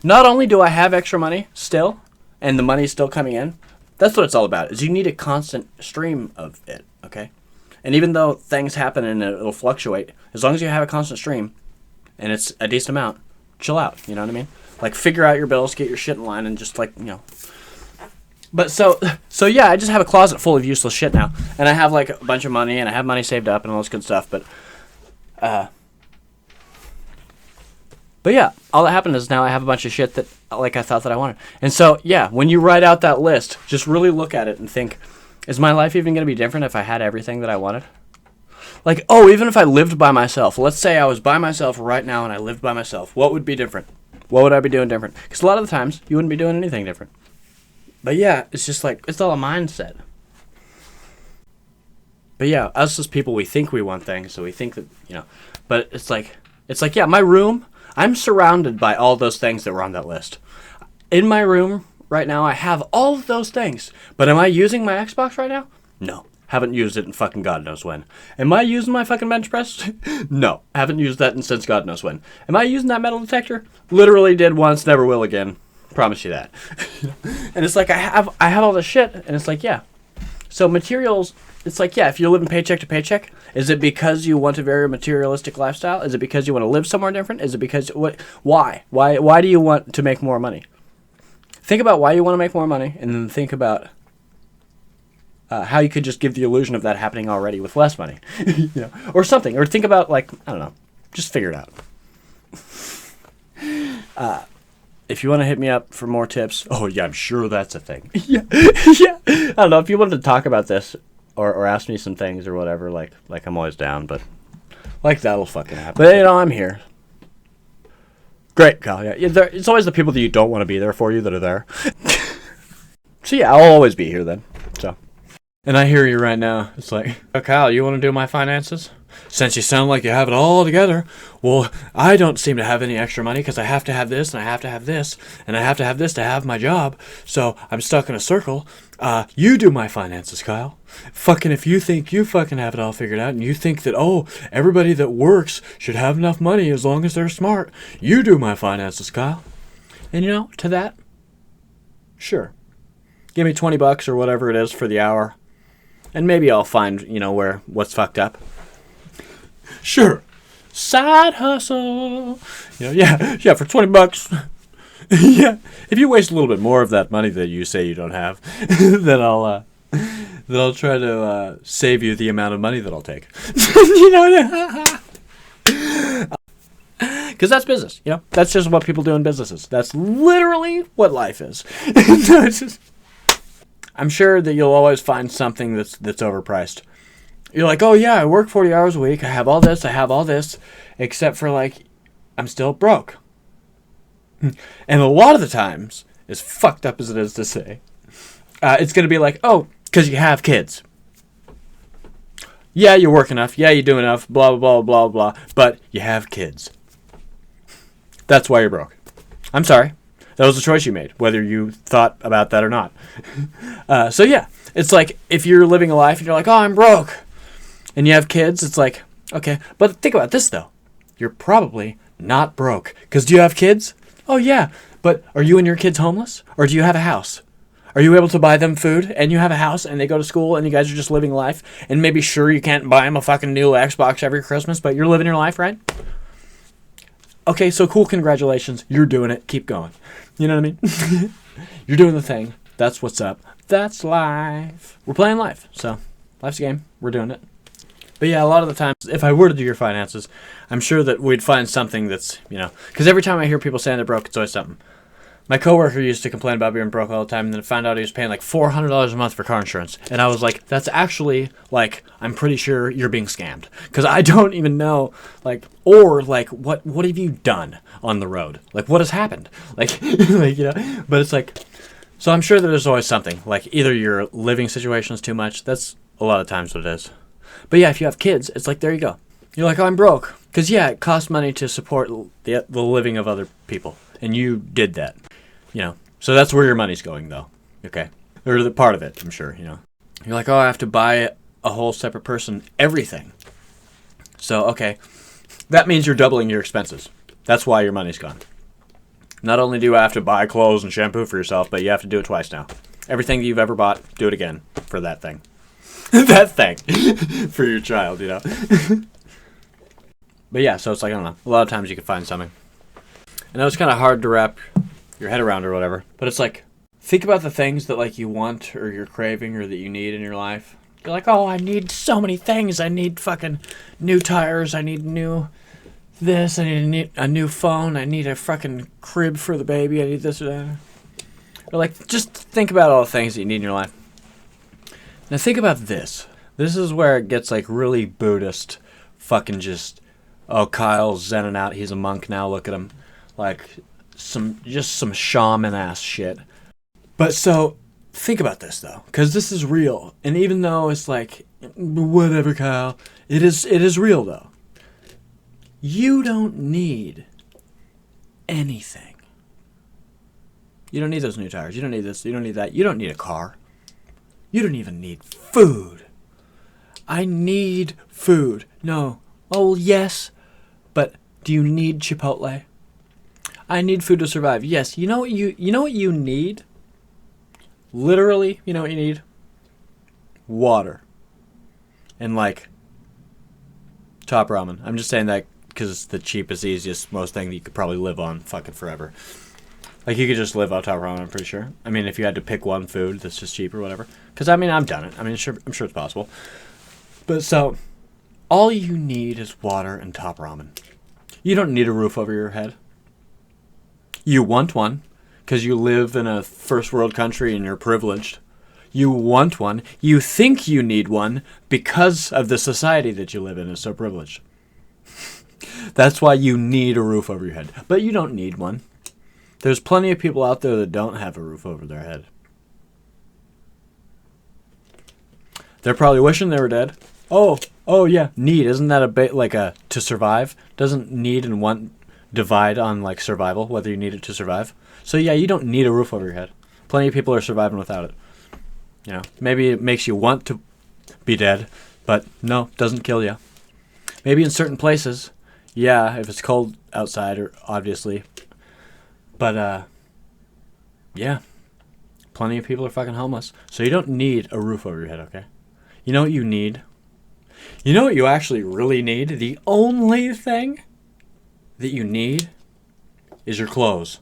Not only do I have extra money still, and the money's still coming in, that's what it's all about, is you need a constant stream of it, okay? And even though things happen and it'll fluctuate, as long as you have a constant stream, and it's a decent amount, chill out, you know what I mean? Figure out your bills, get your shit in line, and just, But so yeah, I just have a closet full of useless shit now, and I have like a bunch of money, and I have money saved up and all this good stuff. But yeah, all that happened is now I have a bunch of shit that like I thought that I wanted. And so yeah, when you write out that list, just really look at it and think, is my life even going to be different if I had everything that I wanted? Like, oh, even if I lived by myself, let's say I was by myself right now and I lived by myself, what would be different? What would I be doing different? Because a lot of the times, you wouldn't be doing anything different. But yeah, it's just like, it's all a mindset. But yeah, us as people, we think we want things, so we think that, but it's like, yeah, my room, I'm surrounded by all those things that were on that list. In my room right now, I have all of those things. But am I using my Xbox right now? No. Haven't used it in fucking God knows when. Am I using my fucking bench press? No. Haven't used that since God knows when. Am I using that metal detector? Literally did once, never will again. Promise you that. And it's like, I have all this shit, and it's like, yeah. So materials, it's like, yeah, if you're living paycheck to paycheck, is it because you want a very materialistic lifestyle? Is it because you want to live somewhere different? Is it because, why? Why do you want to make more money? Think about why you want to make more money, and then think about how you could just give the illusion of that happening already with less money, or something. Or think about, like, I don't know, just figure it out. If you want to hit me up for more tips, oh yeah, I'm sure that's a thing. Yeah. I don't know if you wanted to talk about this or ask me some things or whatever. Like I'm always down, but like that'll fucking happen. But I'm here. Great, Kyle. Yeah, it's always the people that you don't want to be there for you that are there. So yeah, I'll always be here then. So, and I hear you right now. It's like, oh, Kyle, you want to do my finances? Since you sound like you have it all together, well, I don't seem to have any extra money because I have to have this, and I have to have this, and I have to have this to have my job, so I'm stuck in a circle. You do my finances, Kyle. Fucking if you think you fucking have it all figured out, and you think that, oh, everybody that works should have enough money as long as they're smart, you do my finances, Kyle. And to that, sure. Give me $20 or whatever it is for the hour, and maybe I'll find, what's fucked up. Sure. Side hustle. Yeah, for $20. Yeah. If you waste a little bit more of that money that you say you don't have, then I'll try to save you the amount of money that I'll take. Because that's business, That's just what people do in businesses. That's literally what life is. I'm sure that you'll always find something that's overpriced. You're like, oh yeah, I work 40 hours a week. I have all this, except for like, I'm still broke. And a lot of the times, as fucked up as it is to say, it's going to be like, oh, because you have kids. Yeah, you work enough. Yeah, you do enough. Blah, blah, blah, blah, blah. But you have kids. That's why you're broke. I'm sorry. That was a choice you made, whether you thought about that or not. So yeah, it's like if you're living a life and you're like, oh, I'm broke. And you have kids, it's like, okay. But think about this, though. You're probably not broke. Because do you have kids? Oh, yeah. But are you and your kids homeless? Or do you have a house? Are you able to buy them food and you have a house and they go to school and you guys are just living life? And maybe sure you can't buy them a fucking new Xbox every Christmas, but you're living your life, right? Okay, so cool. Congratulations. You're doing it. Keep going. You know what I mean? You're doing the thing. That's what's up. That's life. We're playing life. So life's a game. We're doing it. But yeah, a lot of the times, if I were to do your finances, I'm sure that we'd find something that's, because every time I hear people saying they're broke, it's always something. My coworker used to complain about being broke all the time, and then found out he was paying like $400 a month for car insurance. And I was like, that's actually, like, I'm pretty sure you're being scammed. Because I don't even know, like, or, like, what have you done on the road? Like, what has happened? Like, but it's like, so I'm sure that there's always something. Like, either your living situation is too much. That's a lot of times what it is. But yeah, if you have kids, it's like, there you go. You're like, oh, I'm broke. Because, yeah, it costs money to support the living of other people. And you did that, So that's where your money's going, though, okay? Or the part of it, I'm sure, You're like, oh, I have to buy a whole separate person everything. So, okay, that means you're doubling your expenses. That's why your money's gone. Not only do you have to buy clothes and shampoo for yourself, but you have to do it twice now. Everything that you've ever bought, do it again for that thing. That thing. For your child, But yeah, so it's like, I don't know. A lot of times you can find something. And that was kind of hard to wrap your head around or whatever. But it's like, Think about the things that like you want or you're craving or that you need in your life. You're like, oh, I need so many things. I need fucking new tires. I need new this. I need a new phone. I need a fucking crib for the baby. I need this or that. Or like, just think about all the things that you need in your life. Now think about this. This is where it gets like really Buddhist. Fucking just, oh, Kyle's zenning out. He's a monk now. Look at him. Like some shaman ass shit. But so, think about this though, because this is real. And even though it's like, whatever, Kyle, it is real though. You don't need anything. You don't need those new tires. You don't need this. You don't need that. You don't need a car. You don't even need food. I need food. No. Oh, yes. But do you need Chipotle? I need food to survive. Yes. You know what you need? Literally, you know what you need? Water. And like top ramen. I'm just saying that because it's the cheapest, easiest, most thing that you could probably live on fucking forever. Like you could just live on top ramen, I'm pretty sure. I mean, if you had to pick one food that's just cheap or whatever. Because I mean, I've done it. I mean, I'm sure it's possible. But so, all you need is water and top ramen. You don't need a roof over your head. You want one. Because you live in a first world country and you're privileged. You want one. You think you need one because of the society that you live in is so privileged. That's why you need a roof over your head. But you don't need one. There's plenty of people out there that don't have a roof over their head. They're probably wishing they were dead. Oh yeah. Need. Isn't that a bit like a to survive? Doesn't need and want divide on like survival, whether you need it to survive? So yeah, you don't need a roof over your head. Plenty of people are surviving without it. You know, maybe it makes you want to be dead, but no, doesn't kill you. Maybe in certain places, yeah, if it's cold outside, or obviously. But yeah, plenty of people are fucking homeless. So you don't need a roof over your head, okay? You know what you need? You know what you actually really need? The only thing that you need is your clothes.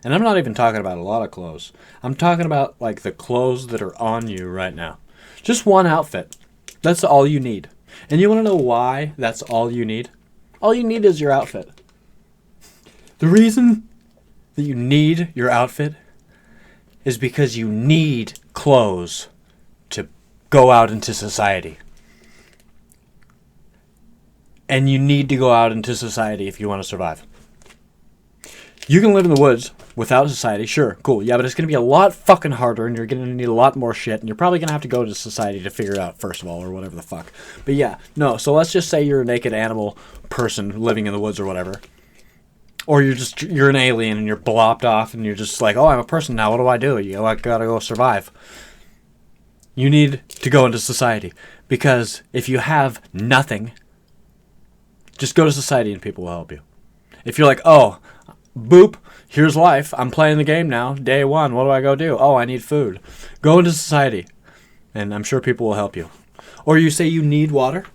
And I'm not even talking about a lot of clothes. I'm talking about like the clothes that are on you right now. Just one outfit. That's all you need. And you want to know why that's all you need? All you need is your outfit. The reason that you need your outfit is because you need clothes to go out into society. And you need to go out into society if you want to survive. You can live in the woods without society, sure, cool, yeah, but it's going to be a lot fucking harder, and you're going to need a lot more shit, and you're probably going to have to go to society to figure it out, first of all, or whatever the fuck. But yeah, no, so let's just say you're a naked animal person living in the woods or whatever. Or you're an alien, and you're blopped off, and you're just like, oh, I'm a person now, what do? I gotta go survive. You need to go into society, because if you have nothing, just go to society and people will help you. If you're like, oh, boop, here's life. I'm playing the game now. Day one. What do I go do? Oh, I need food. Go into society. And I'm sure people will help you. Or you say you need water.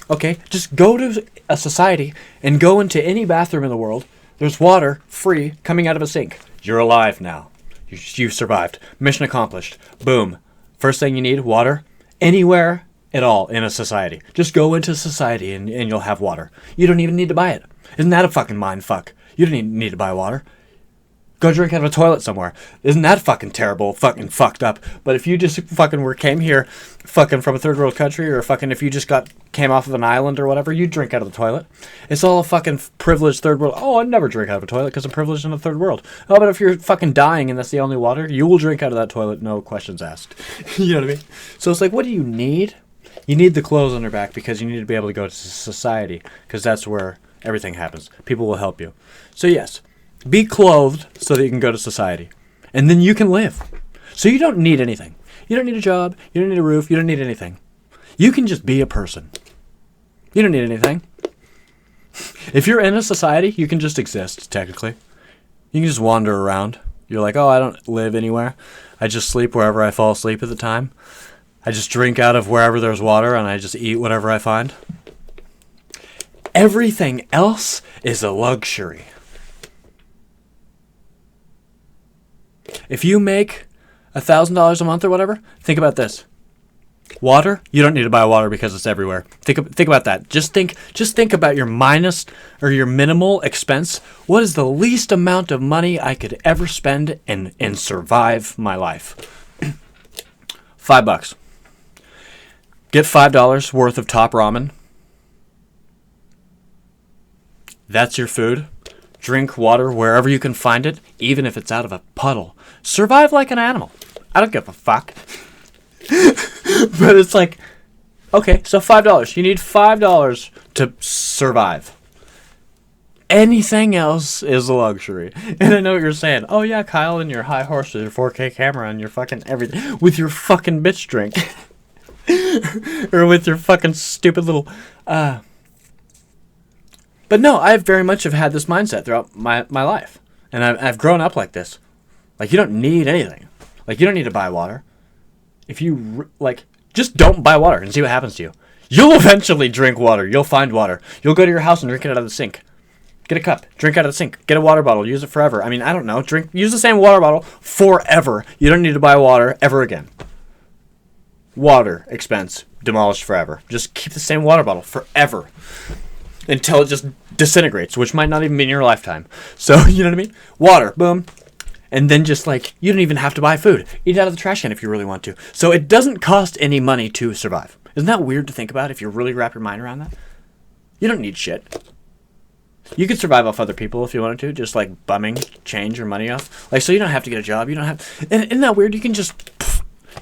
Okay, just go to a society and go into any bathroom in the world. There's water, free, coming out of a sink. You're alive now. You've survived. Mission accomplished. Boom. First thing you need, water. Anywhere at all in a society. Just go into society and you'll have water. You don't even need to buy it. Isn't that a fucking mind fuck? You don't even need to buy water. Go drink out of a toilet somewhere. Isn't that fucking terrible, fucking fucked up? But if you just fucking came here fucking from a third world country, or fucking if you just came off of an island or whatever, you drink out of the toilet. It's all a fucking privileged third world. Oh, I'd never drink out of a toilet because I'm privileged in the third world. Oh, but if you're fucking dying and that's the only water, you will drink out of that toilet, no questions asked. You know what I mean? So it's like, what do you need? You need the clothes on your back because you need to be able to go to society, because that's where everything happens. People will help you. So yes, be clothed so that you can go to society. And then you can live. So you don't need anything. You don't need a job. You don't need a roof. You don't need anything. You can just be a person. You don't need anything. If you're in a society, you can just exist, technically. You can just wander around. You're like, oh, I don't live anywhere. I just sleep wherever I fall asleep at the time. I just drink out of wherever there's water, and I just eat whatever I find. Everything else is a luxury. If you make $1,000 a month or whatever, think about this. Water, you don't need to buy water because it's everywhere. Think about that. Just think about your minus or your minimal expense. What is the least amount of money I could ever spend and survive my life? $5. Get $5 worth of top ramen. That's your food. Drink water wherever you can find it, even if it's out of a puddle. Survive like an animal. I don't give a fuck. But it's like, okay, so $5. You need $5 to survive. Anything else is a luxury. And I know what you're saying. Oh yeah, Kyle, and your high horse with your 4K camera and your fucking everything. With your fucking bitch drink. Or with your fucking stupid little... But no, I very much have had this mindset throughout my life. And I've grown up like this. Like, you don't need anything. Like, you don't need to buy water. If you, just don't buy water and see what happens to you. You'll eventually drink water. You'll find water. You'll go to your house and drink it out of the sink. Get a cup. Drink out of the sink. Get a water bottle. Use it forever. I mean, I don't know. Use the same water bottle forever. You don't need to buy water ever again. Water expense demolished forever. Just keep the same water bottle forever. Until it just disintegrates, which might not even be in your lifetime. So, you know what I mean? Water. Boom. And then just you don't even have to buy food. Eat out of the trash can if you really want to. So it doesn't cost any money to survive. Isn't that weird to think about if you really wrap your mind around that? You don't need shit. You could survive off other people if you wanted to, just bumming change your money off. So you don't have to get a job. You don't have. And isn't that weird? You can just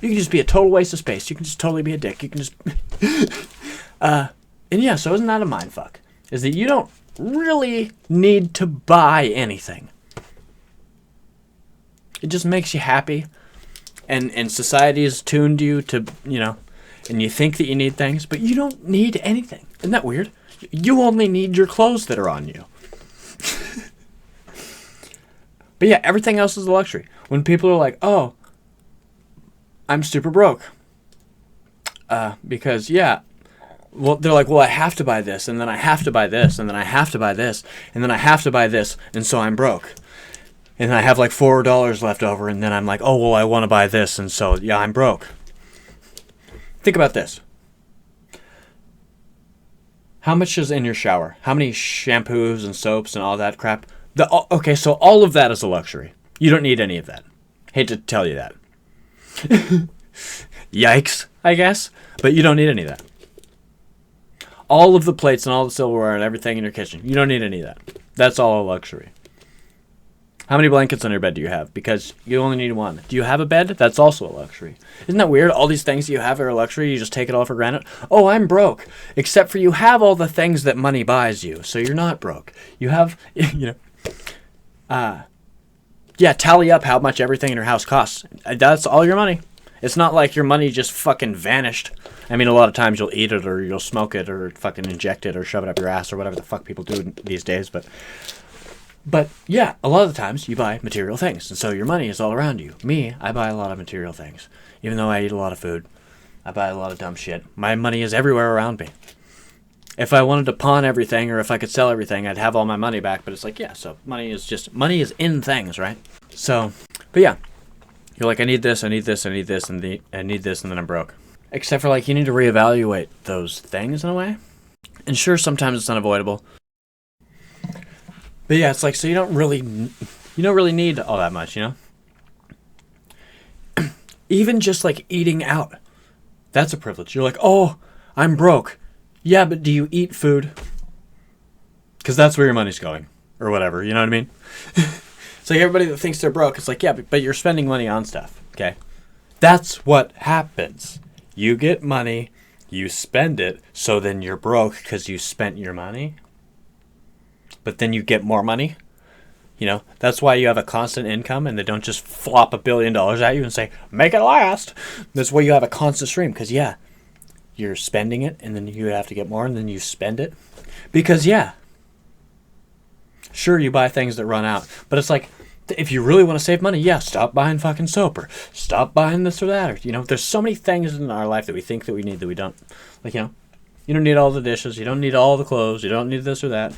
be a total waste of space. You can just totally be a dick. You can just. And yeah, so isn't that a mind fuck? Is that you don't really need to buy anything. It just makes you happy, and society has tuned you to, and you think that you need things, but you don't need anything. Isn't that weird? You only need your clothes that are on you. But yeah, everything else is a luxury. When people are like, oh, I'm super broke. Because, yeah, well, they're like, well, I have to buy this, and then I have to buy this, and then I have to buy this, and then I have to buy this, and so I'm broke. And I have $4 left over, and then I'm like, oh, well, I want to buy this, and so, yeah, I'm broke. Think about this. How much is in your shower? How many shampoos and soaps and all that crap? Okay, so all of that is a luxury. You don't need any of that. Hate to tell you that. Yikes, I guess. But you don't need any of that. All of the plates and all the silverware and everything in your kitchen, you don't need any of that. That's all a luxury. How many blankets on your bed do you have? Because you only need one. Do you have a bed? That's also a luxury. Isn't that weird? All these things you have are a luxury. You just take it all for granted. Oh, I'm broke. Except for you have all the things that money buys you. So you're not broke. You have, tally up how much everything in your house costs. That's all your money. It's not like your money just fucking vanished. I mean, a lot of times you'll eat it or you'll smoke it or fucking inject it or shove it up your ass or whatever the fuck people do these days. But yeah, a lot of the times you buy material things, and so your money is all around you. Me, I buy a lot of material things. Even though I eat a lot of food, I buy a lot of dumb shit. My money is everywhere around me. If I wanted to pawn everything, or if I could sell everything, I'd have all my money back. But it's so money is in things, right? So, but yeah, you're like, I need this, I need this, I need this, and I need this, and then I'm broke. Except for you need to reevaluate those things in a way. And sure, sometimes it's unavoidable. But yeah, it's so you don't really need all that much, Even just eating out, that's a privilege. You're like, oh, I'm broke. Yeah, but do you eat food? Because that's where your money's going, or whatever. You know what I mean? It's everybody that thinks they're broke. It's yeah, but you're spending money on stuff. Okay, that's what happens. You get money, you spend it, so then you're broke because you spent your money. But then you get more money. That's why you have a constant income and they don't just flop $1 billion at you and say, make it last. That's why you have a constant stream because, yeah, you're spending it and then you have to get more and then you spend it. Because, yeah, sure, you buy things that run out. But it's if you really want to save money, yeah, stop buying fucking soap or stop buying this or that. Or, there's so many things in our life that we think that we need that we don't. You don't need all the dishes. You don't need all the clothes. You don't need this or that.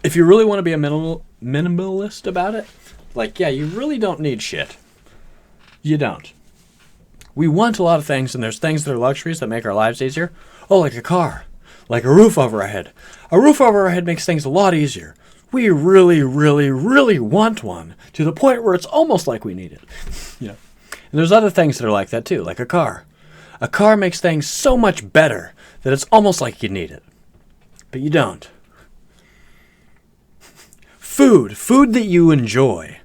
If you really want to be a minimalist about it, Like, yeah, you really don't need shit. You don't. We want a lot of things, and there's things that are luxuries that make our lives easier. Oh, like a car. Like a roof over our head. A roof over our head makes things a lot easier. We really, really, really want one to the point where it's almost like we need it. You know? And there's other things that are like that too, like a car. A car makes things so much better that it's almost like you need it. But you don't. Food that you enjoy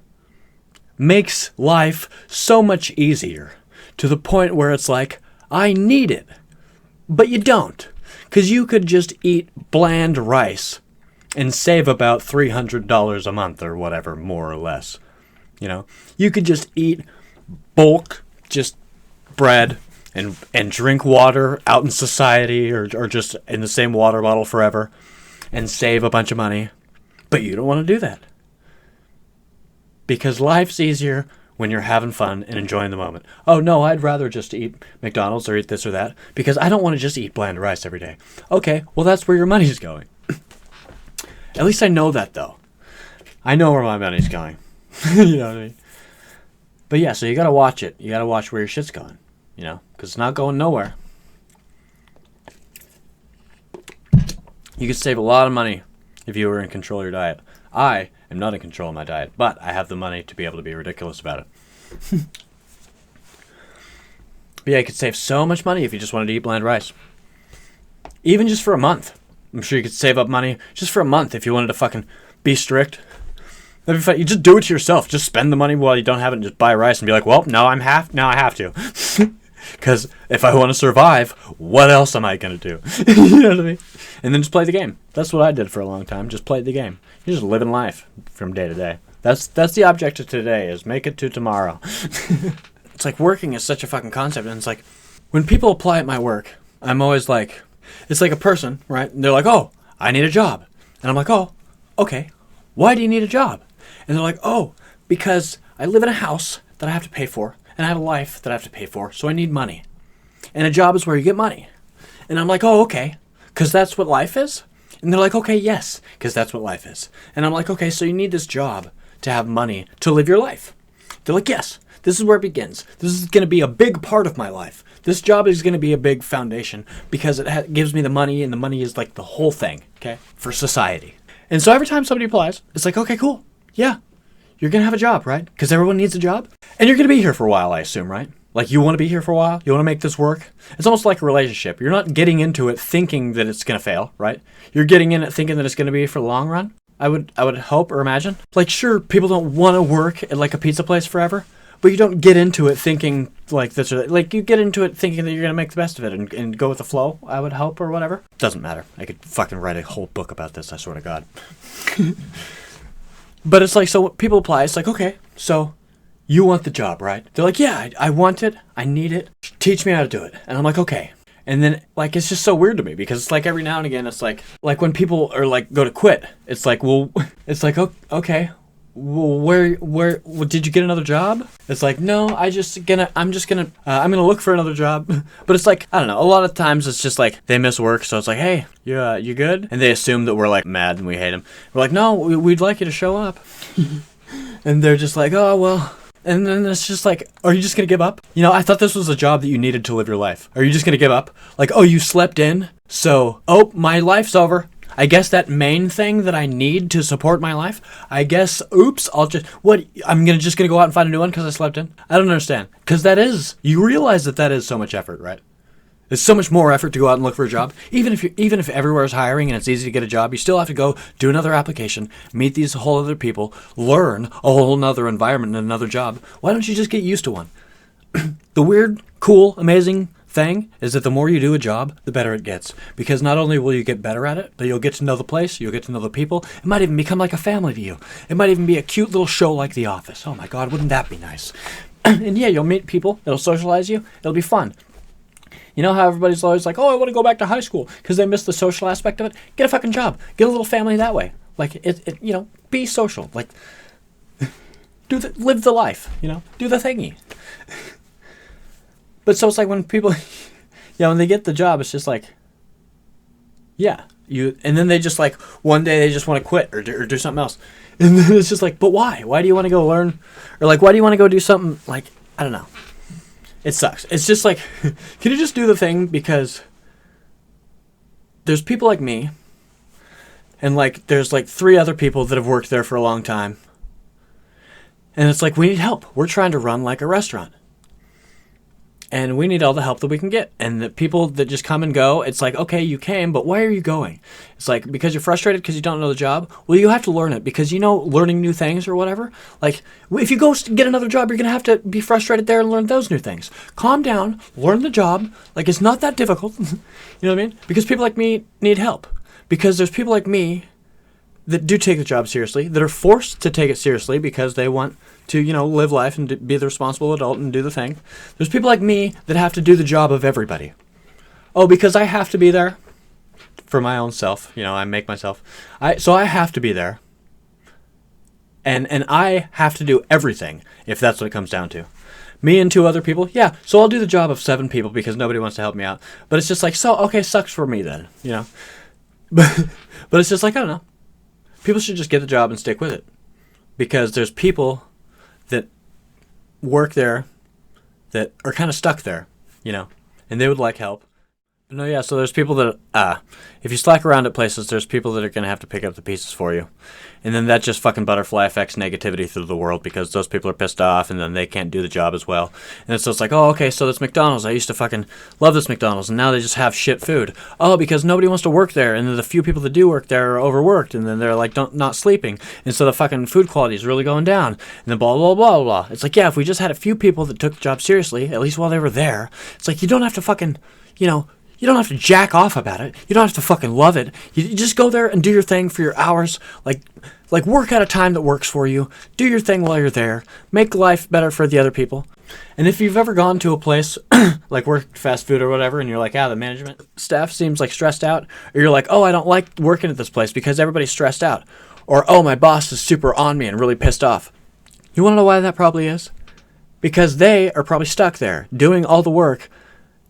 makes life so much easier to the point where it's like, I need it. But you don't. Because you could just eat bland rice and save about $300 a month or whatever, more or less. You know, you could just eat bulk, just bread, and drink water out in society or just in the same water bottle forever and save a bunch of money. But you don't want to do that. Because life's easier when you're having fun and enjoying the moment. Oh, no, I'd rather just eat McDonald's or eat this or that because I don't want to just eat bland rice every day. Okay, well, that's where your money's going. At least I know that, though. I know where my money's going. You know what I mean? But yeah, so you got to watch it. You got to watch where your shit's going, you know, because it's not going nowhere. You could save a lot of money if you were in control of your diet. I am not in control of my diet, but I have the money to be able to be ridiculous about it. But yeah, you could save so much money if you just wanted to eat bland rice. Even just for a month. I'm sure you could save up money just for a month if you wanted to fucking be strict. That'd be fun. You just do it to yourself. Just spend the money while you don't have it and just buy rice and be like, well, now I have to. Because if I want to survive, what else am I going to do? You know what I mean? And then just play the game. That's what I did for a long time. Just played the game. You're just living life from day to day. That's the object of today, is make it to tomorrow. It's like working is such a fucking concept. And it's like, when people apply at my work, I'm always like, it's like a person, right? And they're like, oh, I need a job. And I'm like, oh, okay. Why do you need a job? And they're like, oh, because I live in a house that I have to pay for. And I have a life that I have to pay for, so I need money. And a job is where you get money. And I'm like, oh, okay, because that's what life is? And they're like, okay, yes, because that's what life is. And I'm like, okay, so you need this job to have money to live your life. They're like, yes, this is where it begins. This is going to be a big part of my life. This job is going to be a big foundation because it gives me the money, and the money is like the whole thing, okay, for society. And so every time somebody applies, it's like, okay, cool, yeah. You're going to have a job, right? Because everyone needs a job. And you're going to be here for a while, I assume, right? Like, you want to be here for a while? You want to make this work? It's almost like a relationship. You're not getting into it thinking that it's going to fail, right? You're getting in it thinking that it's going to be for the long run. I would hope or imagine. Like, sure, people don't want to work at, like, a pizza place forever. But you don't get into it thinking, like, this or that. Like, you get into it thinking that you're going to make the best of it and go with the flow, I would hope, or whatever. Doesn't matter. I could fucking write a whole book about this, I swear to God. But it's like, so people apply, it's like, okay, so you want the job, right? They're like, yeah, I want it, I need it, teach me how to do it. And I'm like, okay. And then, like, it's just so weird to me because it's like every now and again, it's like when people are like, go to quit, it's like, well, it's like, okay, well, where, did you get another job? It's like, no, I'm gonna look for another job. But it's like, I don't know, a lot of times it's just like they miss work, so it's like, hey, you good? And they assume that we're like mad and we hate them. We're like, no, we'd like you to show up. And they're just like, oh, well. And then it's just like, are you just gonna give up? You know, I thought this was a job that you needed to live your life. Are you just gonna give up? Like, oh, you slept in, so, oh, my life's over. I guess that main thing that I need to support my life, I guess, oops, I'm just going to go out and find a new one because I slept in? I don't understand. Because you realize that is so much effort, right? It's so much more effort to go out and look for a job. Even if everywhere is hiring and it's easy to get a job, you still have to go do another application, meet these whole other people, learn a whole nother environment and another job. Why don't you just get used to one? The weird, cool, amazing thing is that the more you do a job, the better it gets. Because not only will you get better at it, but you'll get to know the place, you'll get to know the people. It might even become like a family to you. It might even be a cute little show like The Office. Oh my God, wouldn't that be nice? And yeah, you'll meet people, it'll socialize you, it'll be fun. You know how everybody's always like, oh, I want to go back to high school because they miss the social aspect of it? Get a fucking job. Get a little family that way. Like, be social. Like, live the life, do the thingy. But so it's like when people, when they get the job, it's just like, yeah, and then they just like one day they just want to quit or do something else, and then it's just like, but why? Why do you want to go learn, or like why do you want to go do something? Like, I don't know. It sucks. It's just like, can you just do the thing? Because there's people like me, and like there's like 3 other people that have worked there for a long time, and it's like we need help. We're trying to run like a restaurant. And we need all the help that we can get. And the people that just come and go, it's like, okay, you came, but why are you going? It's like, because you're frustrated because you don't know the job? Well, you have to learn it because, learning new things or whatever. Like, if you go get another job, you're going to have to be frustrated there and learn those new things. Calm down, learn the job. Like, it's not that difficult. You know what I mean? Because people like me need help. Because there's people like me that do take the job seriously, that are forced to take it seriously because they want to, live life and be the responsible adult and do the thing. There's people like me that have to do the job of everybody. Oh, because I have to be there for my own self. I make myself. So I have to be there. And I have to do everything if that's what it comes down to. Me and 2 other people, yeah. So I'll do the job of 7 people because nobody wants to help me out. But it's just like, okay, sucks for me then, But it's just like, I don't know. People should just get the job and stick with it. Because there's people that work there that are kind of stuck there, and they would like help. But no, yeah, so there's people that, if you slack around at places, there's people that are going to have to pick up the pieces for you. And then that just fucking butterfly affects negativity through the world because those people are pissed off and then they can't do the job as well. And so it's like, oh, okay, so this McDonald's, I used to fucking love this McDonald's and now they just have shit food. Oh, because nobody wants to work there and then the few people that do work there are overworked and then they're like not sleeping. And so the fucking food quality is really going down. And then blah, blah, blah, blah. It's like, yeah, if we just had a few people that took the job seriously, at least while they were there, it's like you don't have to fucking, you don't have to jack off about it. You don't have to fucking love it. You just go there and do your thing for your hours. Like work at a time that works for you. Do your thing while you're there. Make life better for the other people. And if you've ever gone to a place like work fast food or whatever, and you're like, the management staff seems like stressed out, or you're like, oh, I don't like working at this place because everybody's stressed out, or oh, my boss is super on me and really pissed off. You want to know why that probably is? Because they are probably stuck there doing all the work.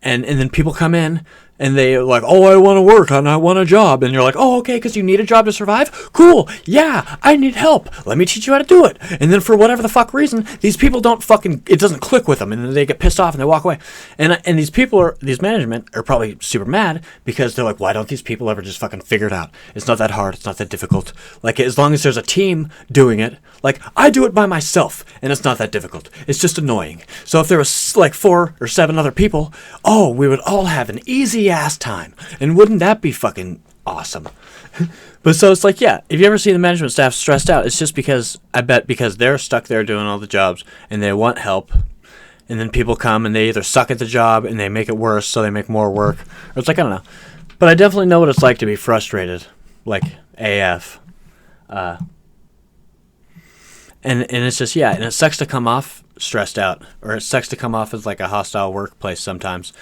And then people come in and they're like, oh, I want to work and I want a job. And you're like, oh, okay, because you need a job to survive? Cool. Yeah, I need help. Let me teach you how to do it. And then for whatever the fuck reason, these people it doesn't click with them. And then they get pissed off and they walk away. And these management are probably super mad because they're like, why don't these people ever just fucking figure it out? It's not that hard. It's not that difficult. Like, as long as there's a team doing it, like, I do it by myself and it's not that difficult. It's just annoying. So if there was like 4 or 7 other people, we would all have an easy ass time. And wouldn't that be fucking awesome? But so it's like, yeah, if you ever see the management staff stressed out, it's just because they're stuck there doing all the jobs and they want help. And then people come and they either suck at the job and they make it worse, so they make more work. Or it's like, I don't know. But I definitely know what it's like to be frustrated, like AF. And it's just, yeah, and it sucks to come off stressed out, or it sucks to come off as like a hostile workplace sometimes.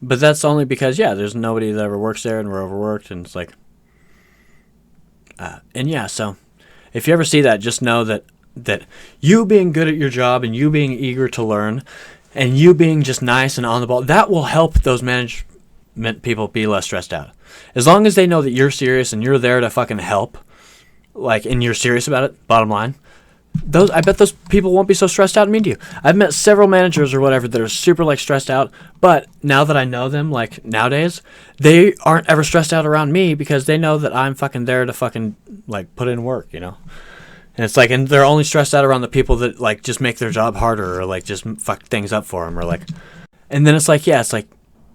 But that's only because, yeah, there's nobody that ever works there and we're overworked, and it's like, and yeah, so if you ever see that, just know that you being good at your job and you being eager to learn and you being just nice and on the ball, that will help those management people be less stressed out. As long as they know that you're serious and you're there to fucking help, like, and you're serious about it, bottom line, I bet those people won't be so stressed out and mean to you. I've met several managers or whatever that are super like stressed out, but now that I know them, like nowadays, they aren't ever stressed out around me because they know that I'm fucking there to fucking like put in work, And it's like, and they're only stressed out around the people that like just make their job harder or like just fuck things up for them or like, and then it's like, yeah, it's like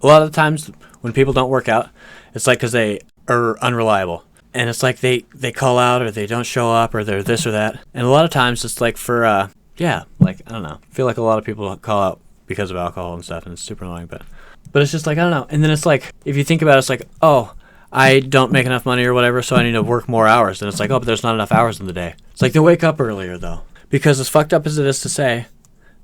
a lot of the times when people don't work out, it's like because they are unreliable. And it's like they call out or they don't show up or they're this or that. And a lot of times it's like for, like, I don't know. I feel like a lot of people call out because of alcohol and stuff and it's super annoying. But it's just like, I don't know. And then it's like, if you think about it, it's like, oh, I don't make enough money or whatever, so I need to work more hours. And it's like, oh, but there's not enough hours in the day. It's like they wake up earlier, though. Because as fucked up as it is to say,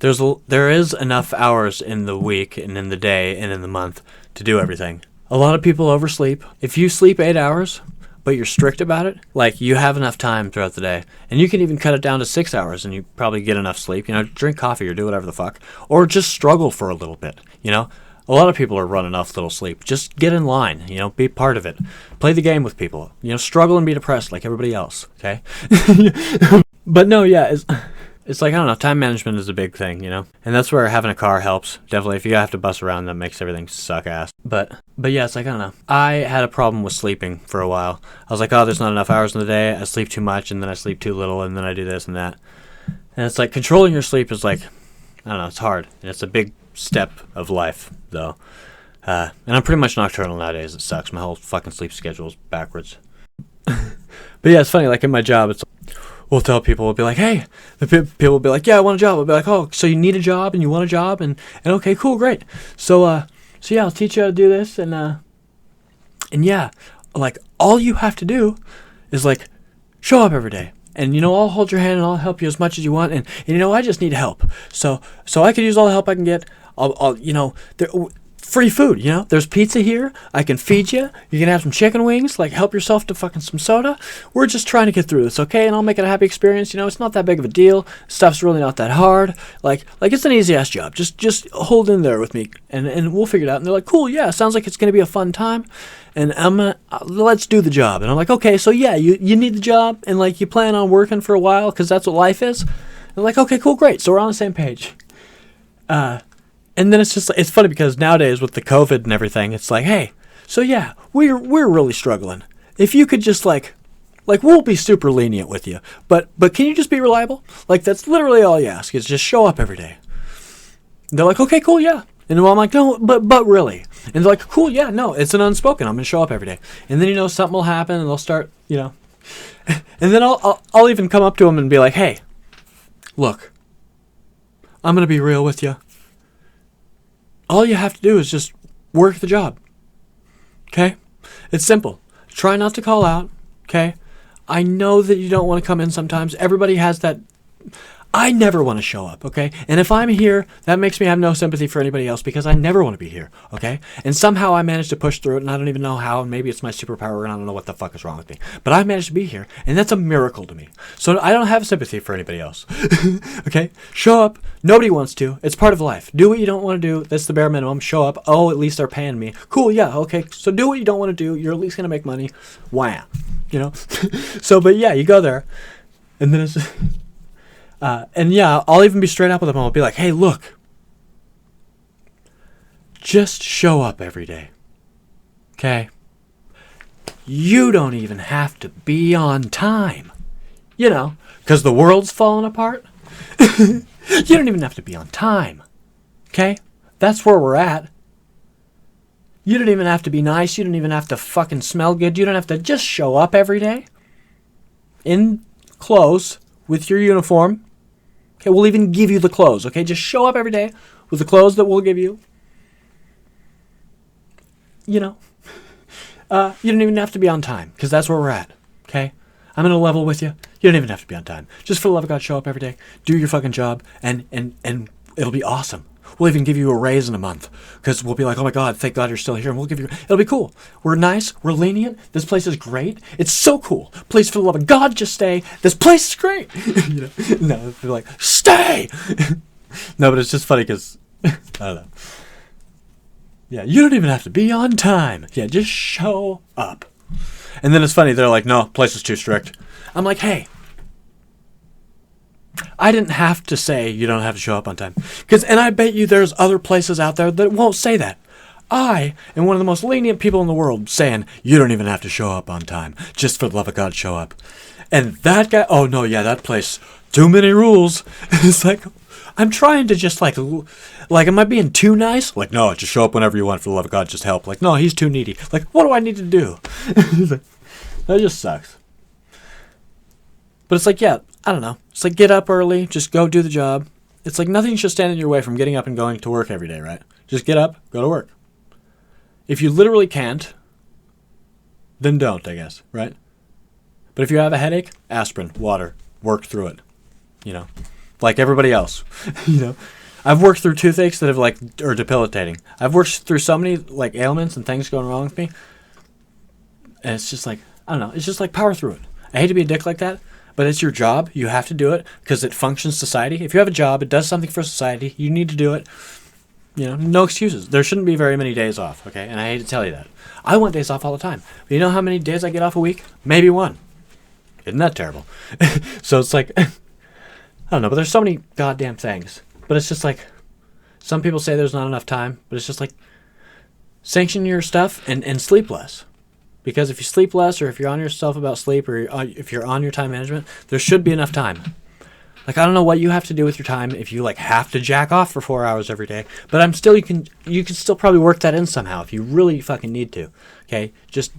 there is enough hours in the week and in the day and in the month to do everything. A lot of people oversleep. If you sleep 8 hours... but you're strict about it, like you have enough time throughout the day. And you can even cut it down to 6 hours and you probably get enough sleep. Drink coffee or do whatever the fuck. Or just struggle for a little bit, A lot of people are running off little sleep. Just get in line, be part of it. Play the game with people. Struggle and be depressed like everybody else, okay? But no, yeah, it's like, I don't know, time management is a big thing, And that's where having a car helps. Definitely, if you have to bus around, that makes everything suck ass. But yeah, it's like, I don't know. I had a problem with sleeping for a while. I was like, oh, there's not enough hours in the day. I sleep too much, and then I sleep too little, and then I do this and that. And it's like, controlling your sleep is like, I don't know, it's hard. And it's a big step of life, though. And I'm pretty much nocturnal nowadays. It sucks. My whole fucking sleep schedule is backwards. But yeah, it's funny, like in my job, it's we'll tell people, we'll be like, hey, people will be like, yeah, I want a job. We'll be like, oh, so you need a job and you want a job, and okay, cool, great. So yeah, I'll teach you how to do this, and yeah, like all you have to do is like show up every day, and I'll hold your hand and I'll help you as much as you want, and I just need help, so I could use all the help I can get. I'll free food, there's pizza here, I can feed you, you can have some chicken wings, like help yourself to fucking some soda. We're just trying to get through this, okay? And I'll make it a happy experience. It's not that big of a deal. Stuff's really not that hard. Like it's an easy ass job. Just hold in there with me, and we'll figure it out. And they're like, cool, yeah, sounds like it's gonna be a fun time, and let's do the job. And I'm like, okay, so yeah, you need the job, and like you plan on working for a while because that's what life is. And they're like, okay, cool, great. So we're on the same page. And then it's funny because nowadays with the COVID and everything, it's like, hey, so yeah, we're really struggling. If you could just like we'll be super lenient with you, but can you just be reliable? Like that's literally all you ask is just show up every day. And they're like, okay, cool, yeah. And I'm like, no, but really. And they're like, cool, yeah, no, it's an unspoken. I'm gonna show up every day. And then something will happen, and they'll start, and then I'll even come up to them and be like, hey, look, I'm gonna be real with you. All you have to do is just work the job, okay? It's simple. Try not to call out, okay? I know that you don't want to come in sometimes. Everybody has that. I never want to show up, okay? And if I'm here, that makes me have no sympathy for anybody else because I never want to be here, okay? And somehow I managed to push through it, and I don't even know how, and maybe it's my superpower, and I don't know what the fuck is wrong with me. But I managed to be here, and that's a miracle to me. So I don't have sympathy for anybody else, okay? Show up. Nobody wants to. It's part of life. Do what you don't want to do. That's the bare minimum. Show up. Oh, at least they're paying me. Cool, yeah, okay. So do what you don't want to do. You're at least going to make money. Wham. So, but yeah, you go there, and then it's... and yeah, I'll even be straight up with them. I'll be like, hey, look, just show up every day, okay? You don't even have to be on time, because the world's falling apart. You don't even have to be on time, okay? That's where we're at. You don't even have to be nice. You don't even have to fucking smell good. You don't have to just show up every day in clothes with your uniform. Okay, we'll even give you the clothes, okay? Just show up every day with the clothes that we'll give you. You don't even have to be on time, because that's where we're at, okay? I'm going to level with you. You don't even have to be on time. Just for the love of God, show up every day, do your fucking job, and it'll be awesome. We'll even give you a raise in a month, because we'll be like, oh my God, thank God you're still here, and we'll give you, it'll be cool. We're nice, we're lenient, this place is great, it's so cool. Please, for the love of God, just stay. This place is great. No, they're like, stay. No, but it's just funny because, I don't know. Yeah, you don't even have to be on time. Yeah, just show up. And then it's funny, they're like, no, place is too strict. I'm like, hey, I didn't have to say you don't have to show up on time. And I bet you there's other places out there that won't say that. I am one of the most lenient people in the world saying, you don't even have to show up on time. Just for the love of God, show up. And that guy, oh no, yeah, that place, too many rules. It's like, I'm trying to just like, am I being too nice? Like, no, just show up whenever you want, for the love of God, just help. Like, no, he's too needy. Like, what do I need to do? That just sucks. But it's like, yeah, I don't know. It's like, get up early, just go do the job. It's like nothing should stand in your way from getting up and going to work every day, right? Just get up, go to work. If you literally can't, then don't, I guess, right? But if you have a headache, aspirin, water, work through it, like everybody else, I've worked through toothaches that are debilitating. I've worked through so many like ailments and things going wrong with me. And it's just like, I don't know, it's just like power through it. I hate to be a dick like that, but it's your job. You have to do it because it functions society. If you have a job, it does something for society. You need to do it. no excuses. There shouldn't be very many days off, okay? And I hate to tell you that. I want days off all the time. But you know how many days I get off a week? Maybe one. Isn't that terrible? So it's like, I don't know, but there's so many goddamn things. But it's just like, some people say there's not enough time, but it's just like, sanction your stuff and sleep less. Because if you sleep less, or if you're on yourself about sleep, or if you're on your time management, there should be enough time. Like, I don't know what you have to do with your time if you, like, have to jack off for 4 hours every day. But you can still probably work that in somehow if you really fucking need to. Okay? Just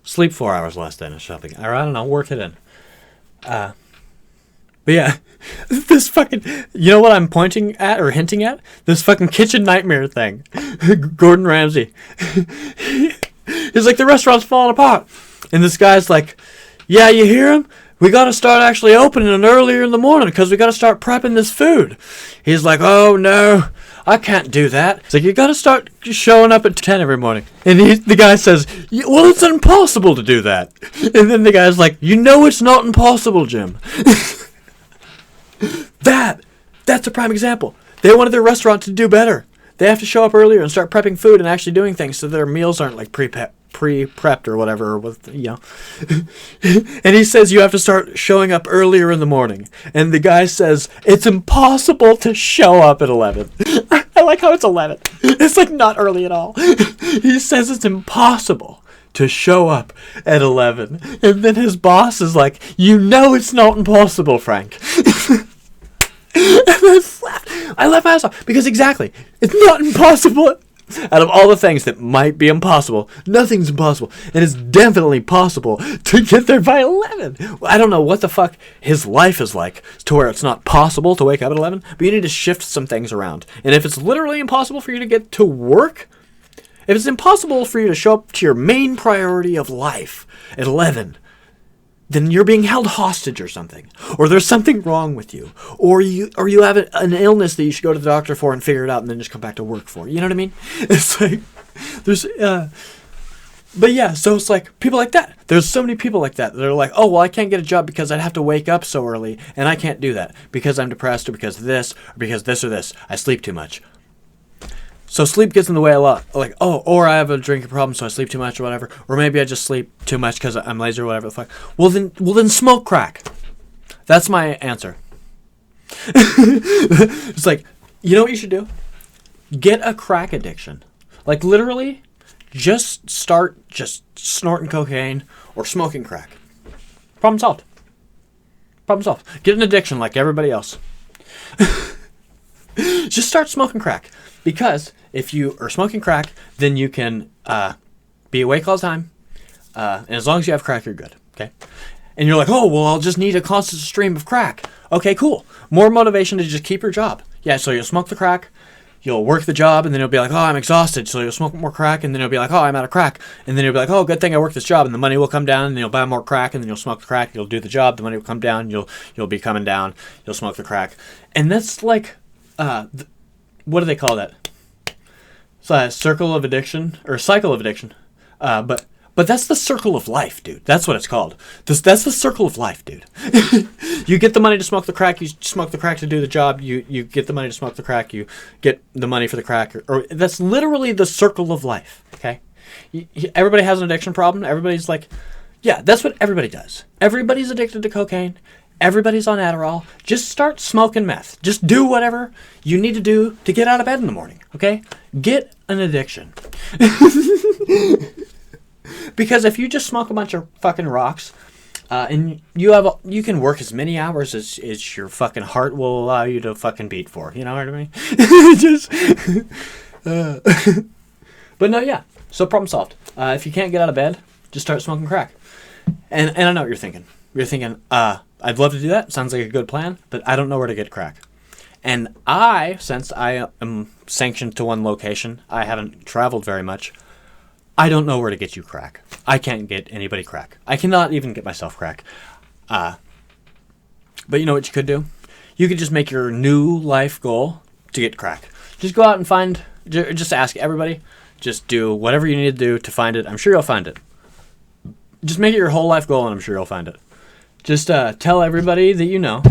sleep 4 hours less then or something. Or, I don't know, work it in. But yeah, this fucking... You know what I'm pointing at or hinting at? This fucking kitchen nightmare thing. Gordon Ramsay. He's like, the restaurant's falling apart. And this guy's like, yeah, you hear him? We got to start actually opening it earlier in the morning because we got to start prepping this food. He's like, oh, no, I can't do that. It's like, you got to start showing up at 10 every morning. And the guy says, well, it's impossible to do that. And then the guy's like, it's not impossible, Jim. That's a prime example. They wanted their restaurant to do better. They have to show up earlier and start prepping food and actually doing things so their meals aren't like pre-prepped or whatever with, And he says you have to start showing up earlier in the morning. And the guy says it's impossible to show up at 11. I like how it's 11. It's like not early at all. He says it's impossible to show up at 11. And then his boss is like, it's not impossible, Frank. I laughed my ass off because exactly, it's not impossible. Out of all the things that might be impossible, nothing's impossible. And it's definitely possible to get there by 11. I don't know what the fuck his life is like to where it's not possible to wake up at 11, but you need to shift some things around. And if it's literally impossible for you to get to work, if it's impossible for you to show up to your main priority of life at 11, then you're being held hostage or something. Or there's something wrong with you. Or you have an illness that you should go to the doctor for and figure it out and then just come back to work for. You know what I mean? It's like, but yeah, so it's like, people like that. There's so many people like that. They're like, oh, well, I can't get a job because I'd have to wake up so early, and I can't do that because I'm depressed or because of this, or because this or this. I sleep too much. So sleep gets in the way a lot. Like, or I have a drinking problem, so I sleep too much or whatever. Or maybe I just sleep too much because I'm lazy or whatever the fuck. Well then smoke crack. That's my answer. It's like, you know what you should do? Get a crack addiction. Like, literally, just start snorting cocaine or smoking crack. Problem solved. Problem solved. Get an addiction like everybody else. Just start smoking crack. Because if you are smoking crack, then you can be awake all the time. And as long as you have crack, you're good. Okay? And you're like, oh, well, I'll just need a constant stream of crack. Okay, cool. More motivation to just keep your job. Yeah, so you'll smoke the crack. You'll work the job, and then you'll be like, oh, I'm exhausted. So you'll smoke more crack, and then you'll be like, oh, I'm out of crack. And then you'll be like, oh, good thing I worked this job. And the money will come down, and you'll buy more crack, and then you'll smoke the crack. You'll do the job. The money will come down. You'll be coming down. You'll smoke the crack. And that's like... what do they call that? It's a circle of addiction or cycle of addiction. But that's the circle of life, dude. That's what it's called. That's the circle of life, dude. You get the money to smoke the crack. You smoke the crack to do the job. You get the money to smoke the crack. You get the money for the crack. Or that's literally the circle of life. Okay. Everybody has an addiction problem. Everybody's like, yeah, that's what everybody does. Everybody's addicted to cocaine. Everybody's on Adderall. Just start smoking meth. Just do whatever you need to do to get out of bed in the morning, okay? Get an addiction. Because if you just smoke a bunch of fucking rocks, and you can work as many hours as your fucking heart will allow you to fucking beat for. You know what I mean? But no, yeah. So problem solved. If you can't get out of bed, just start smoking crack. And I know what you're thinking. You're thinking, I'd love to do that. Sounds like a good plan, but I don't know where to get crack. And since I am sanctioned to one location, I haven't traveled very much. I don't know where to get you crack. I can't get anybody crack. I cannot even get myself crack. But you know what you could do? You could just make your new life goal to get crack. Just go out and just ask everybody. Just do whatever you need to do to find it. I'm sure you'll find it. Just make it your whole life goal, and I'm sure you'll find it. Just tell everybody that you know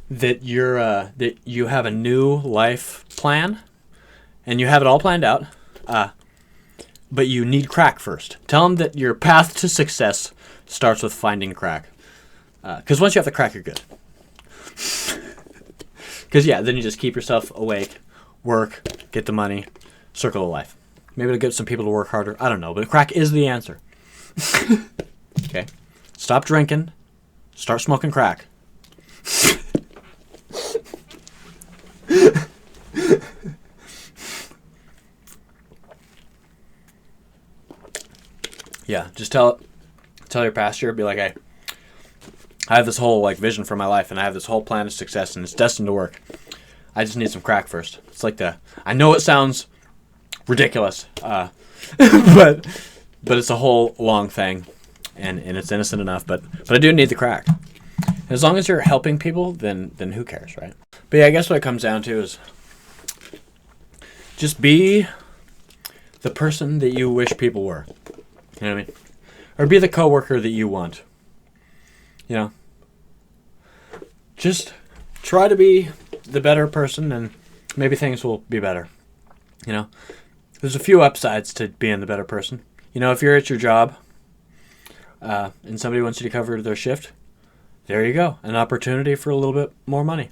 that you have a new life plan and you have it all planned out, but you need crack first. Tell them that your path to success starts with finding crack. Because once you have the crack, you're good. Because, yeah, then you just keep yourself awake, work, get the money, circle of life. Maybe it'll get some people to work harder. I don't know, but crack is the answer. Okay? Stop drinking. Start smoking crack. Yeah, just tell your pastor, be like, hey, I have this whole vision for my life, and I have this whole plan of success, and it's destined to work. I just need some crack first. It's like I know it sounds ridiculous, but it's a whole long thing, and it's innocent enough. But I do need the crack. And as long as you're helping people, then who cares, right? But yeah, I guess what it comes down to is just be the person that you wish people were. You know what I mean? Or be the coworker that you want. Just try to be the better person, and maybe things will be better. There's a few upsides to being the better person. If you're at your job and somebody wants you to cover their shift, there you go. An opportunity for a little bit more money.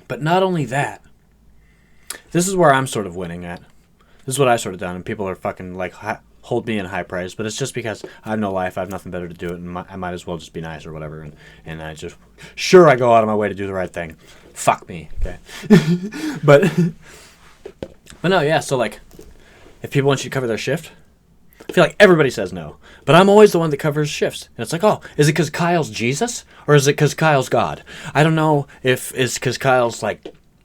But not only that, this is where I'm sort of winning at. This is what I sort of done, and people are fucking hold me in high praise, but it's just because I have no life, I have nothing better to do, and I might as well just be nice or whatever, and I just, sure, I go out of my way to do the right thing. Fuck me, okay? but no, yeah, so if people want you to cover their shift, I feel like everybody says no, but I'm always the one that covers shifts, and it's like, oh, is it because Kyle's Jesus, or is it because Kyle's God? I don't know if it's because Kyle's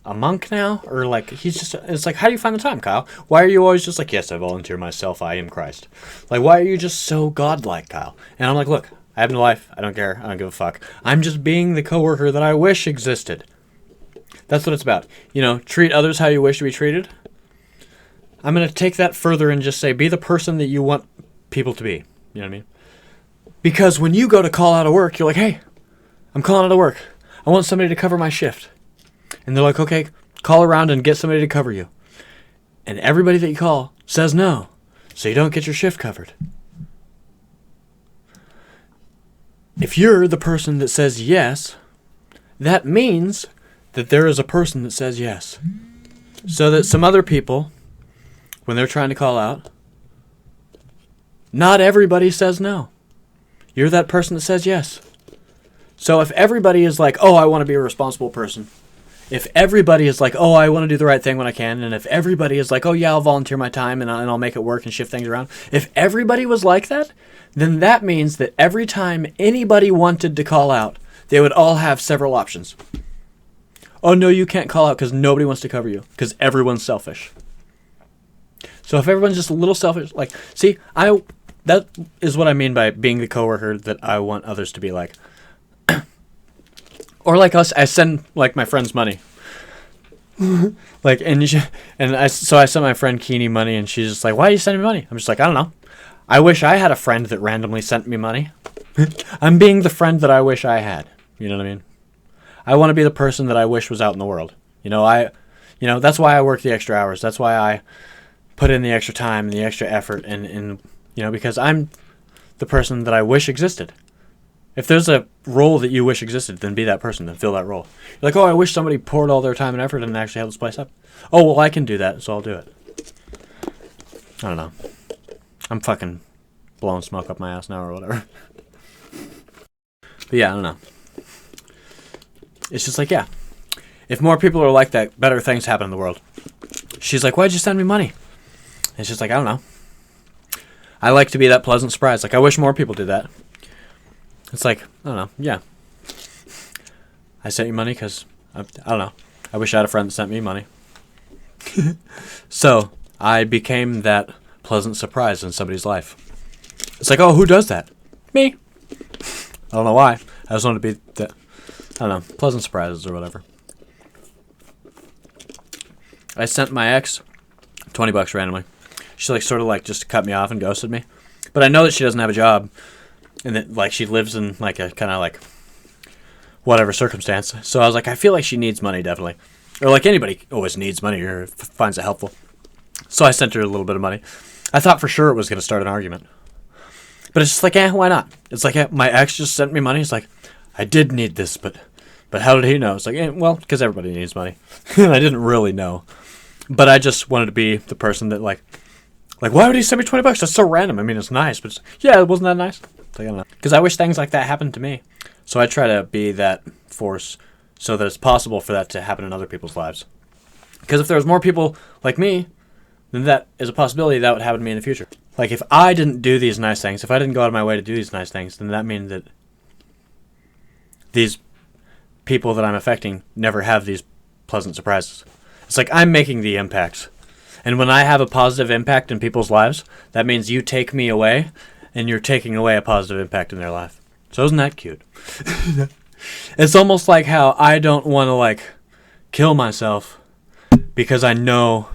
a monk now, or he's just, it's like, how do you find the time, Kyle? Why are you always just yes, I volunteer myself, I am Christ? Why are you just so godlike, Kyle? And I'm like, look, I have no life, I don't care, I don't give a fuck. I'm just being the coworker that I wish existed. That's what it's about. Treat others how you wish to be treated. I'm going to take that further and just say, be the person that you want people to be. You know what I mean? Because when you go to call out of work, you're like, hey, I'm calling out of work. I want somebody to cover my shift. And they're like, okay, call around and get somebody to cover you. And everybody that you call says no, so you don't get your shift covered. If you're the person that says yes, that means that there is a person that says yes. So that some other people, when they're trying to call out, not everybody says no. You're that person that says yes. So if everybody is like, oh, I want to be a responsible person, if everybody is like, oh, I want to do the right thing when I can, and if everybody is like, oh, yeah, I'll volunteer my time and I'll make it work and shift things around, if everybody was like that, then that means that every time anybody wanted to call out, they would all have several options. Oh, no, you can't call out because nobody wants to cover you because everyone's selfish. So if everyone's just a little selfish, see, that is what I mean by being the coworker that I want others to be like. Or us, I send my friends money. So I sent my friend Keeney money, and she's just like, why are you sending me money? I'm just like, I don't know. I wish I had a friend that randomly sent me money. I'm being the friend that I wish I had. You know what I mean? I want to be the person that I wish was out in the world. That's why I work the extra hours. That's why I put in the extra time and the extra effort, and because I'm the person that I wish existed. If there's a role that you wish existed, then be that person, then fill that role. You're like, oh, I wish somebody poured all their time and effort and actually held this place up. Oh, well, I can do that, so I'll do it. I don't know. I'm fucking blowing smoke up my ass now or whatever. But yeah, I don't know. It's just yeah. If more people are like that, better things happen in the world. She's like, why'd you send me money? And it's just I don't know. I like to be that pleasant surprise. I wish more people did that. It's I don't know, yeah. I sent you money because, I don't know. I wish I had a friend that sent me money. So, I became that pleasant surprise in somebody's life. It's oh, who does that? Me. I don't know why. I just wanted to be that, I don't know, pleasant surprises or whatever. I sent my ex $20 randomly. She sort of just cut me off and ghosted me. But I know that she doesn't have a job. And that, she lives in, a kind of, whatever circumstance. So I was I feel like she needs money, definitely. Or, anybody always needs money or finds it helpful. So I sent her a little bit of money. I thought for sure it was going to start an argument. But it's just like, why not? It's like, my ex just sent me money. It's like, I did need this, but how did he know? It's like, well, because everybody needs money. And I didn't really know. But I just wanted to be the person that, like, why would he send me $20? That's so random. I mean, it's nice, but yeah, wasn't that nice? Like, I don't know. Because I wish things like that happened to me. So I try to be that force so that it's possible for that to happen in other people's lives. Because if there was more people like me, then that is a possibility that would happen to me in the future. Like, if I didn't do these nice things, if I didn't go out of my way to do these nice things, then that means that these people that I'm affecting never have these pleasant surprises. It's like I'm making the impacts. And when I have a positive impact in people's lives, that means you take me away, and you're taking away a positive impact in their life. So isn't that cute? It's almost like how I don't want to, like, kill myself because I know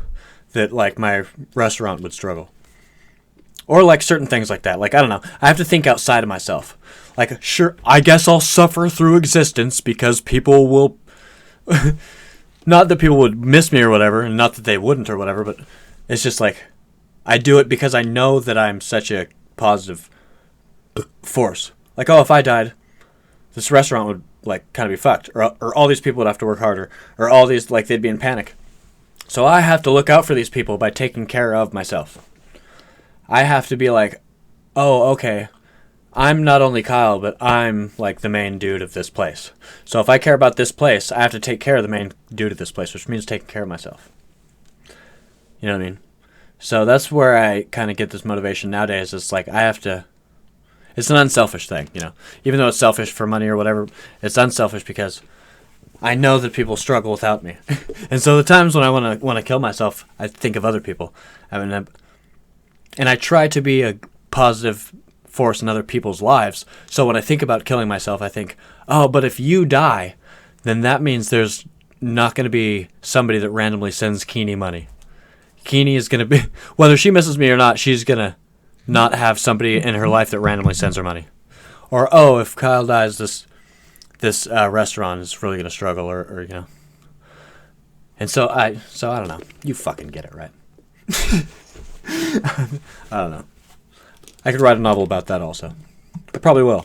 that, like, my restaurant would struggle. Or, like, certain things like that. Like, I don't know. I have to think outside of myself. Like, sure, I guess I'll suffer through existence because people will... Not that people would miss me or whatever, and not that they wouldn't or whatever, but it's just like, I do it because I know that I'm such a positive force. Like, if I died, this restaurant would, like, kind of be fucked. Or all these people would have to work harder. Or all these, like, they'd be in panic. So I have to look out for these people by taking care of myself. I have to be like, okay, I'm not only Kyle, but I'm, like, the main dude of this place. So if I care about this place, I have to take care of the main dude of this place, which means taking care of myself. You know what I mean? So that's where I kind of get this motivation nowadays. It's like I have to... It's an unselfish thing, you know. Even though it's selfish for money or whatever, it's unselfish because I know that people struggle without me. And so the times when I want to kill myself, I think of other people. And I try to be a positive force in other people's lives. So when I think about killing myself, I think, but if you die, then that means there's not going to be somebody that randomly sends Keeney money. Keeney is going to be, whether she misses me or not, she's going to not have somebody in her life that randomly sends her money. Or, if Kyle dies, this restaurant is really going to struggle, or you know. And so I don't know. You fucking get it, right? I don't know. I could write a novel about that also. I probably will.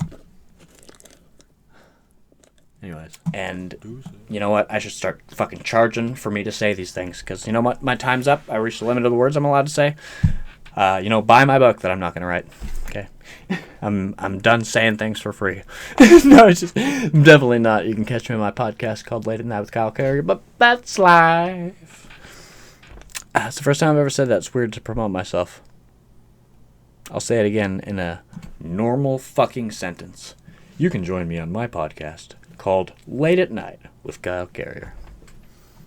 Anyways. And you know what? I should start fucking charging for me to say these things. Because you know what? My time's up. I reached the limit of the words I'm allowed to say. Buy my book that I'm not going to write. Okay? I'm done saying things for free. No, it's just... Definitely not. You can catch me on my podcast called Late at Night with Kyle Carrier. But that's life. It's the first time I've ever said that. It's weird to promote myself. I'll say it again in a normal fucking sentence. You can join me on my podcast called Late at Night with Kyle Carrier.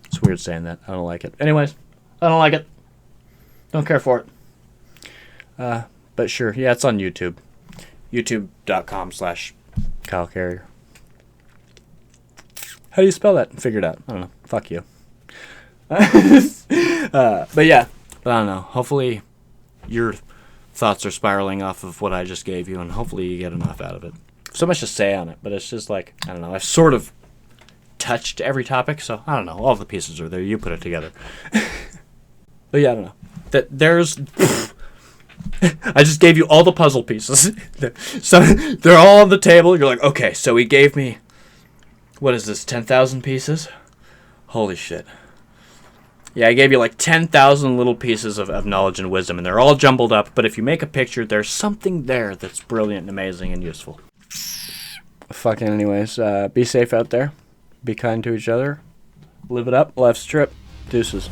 It's weird saying that. I don't like it. Anyways, I don't like it. Don't care for it. But sure, yeah, it's on YouTube. YouTube.com/Kyle Carrier. How do you spell that? Figure it out. I don't know. Fuck you. But I don't know. Hopefully your thoughts are spiraling off of what I just gave you, and hopefully you get enough out of it. So much to say on it, but it's just like, I don't know, I've sort of touched every topic, so I don't know, all the pieces are there, you put it together. But yeah, I don't know. I just gave you all the puzzle pieces. So they're all on the table, you're like, okay, so he gave me, what is this, 10,000 pieces? Holy shit. Yeah, I gave you like 10,000 little pieces of knowledge and wisdom, and they're all jumbled up, but if you make a picture, there's something there that's brilliant and amazing and useful. Fucking anyways, be safe out there. Be kind to each other. Live it up. Life's a trip. Deuces.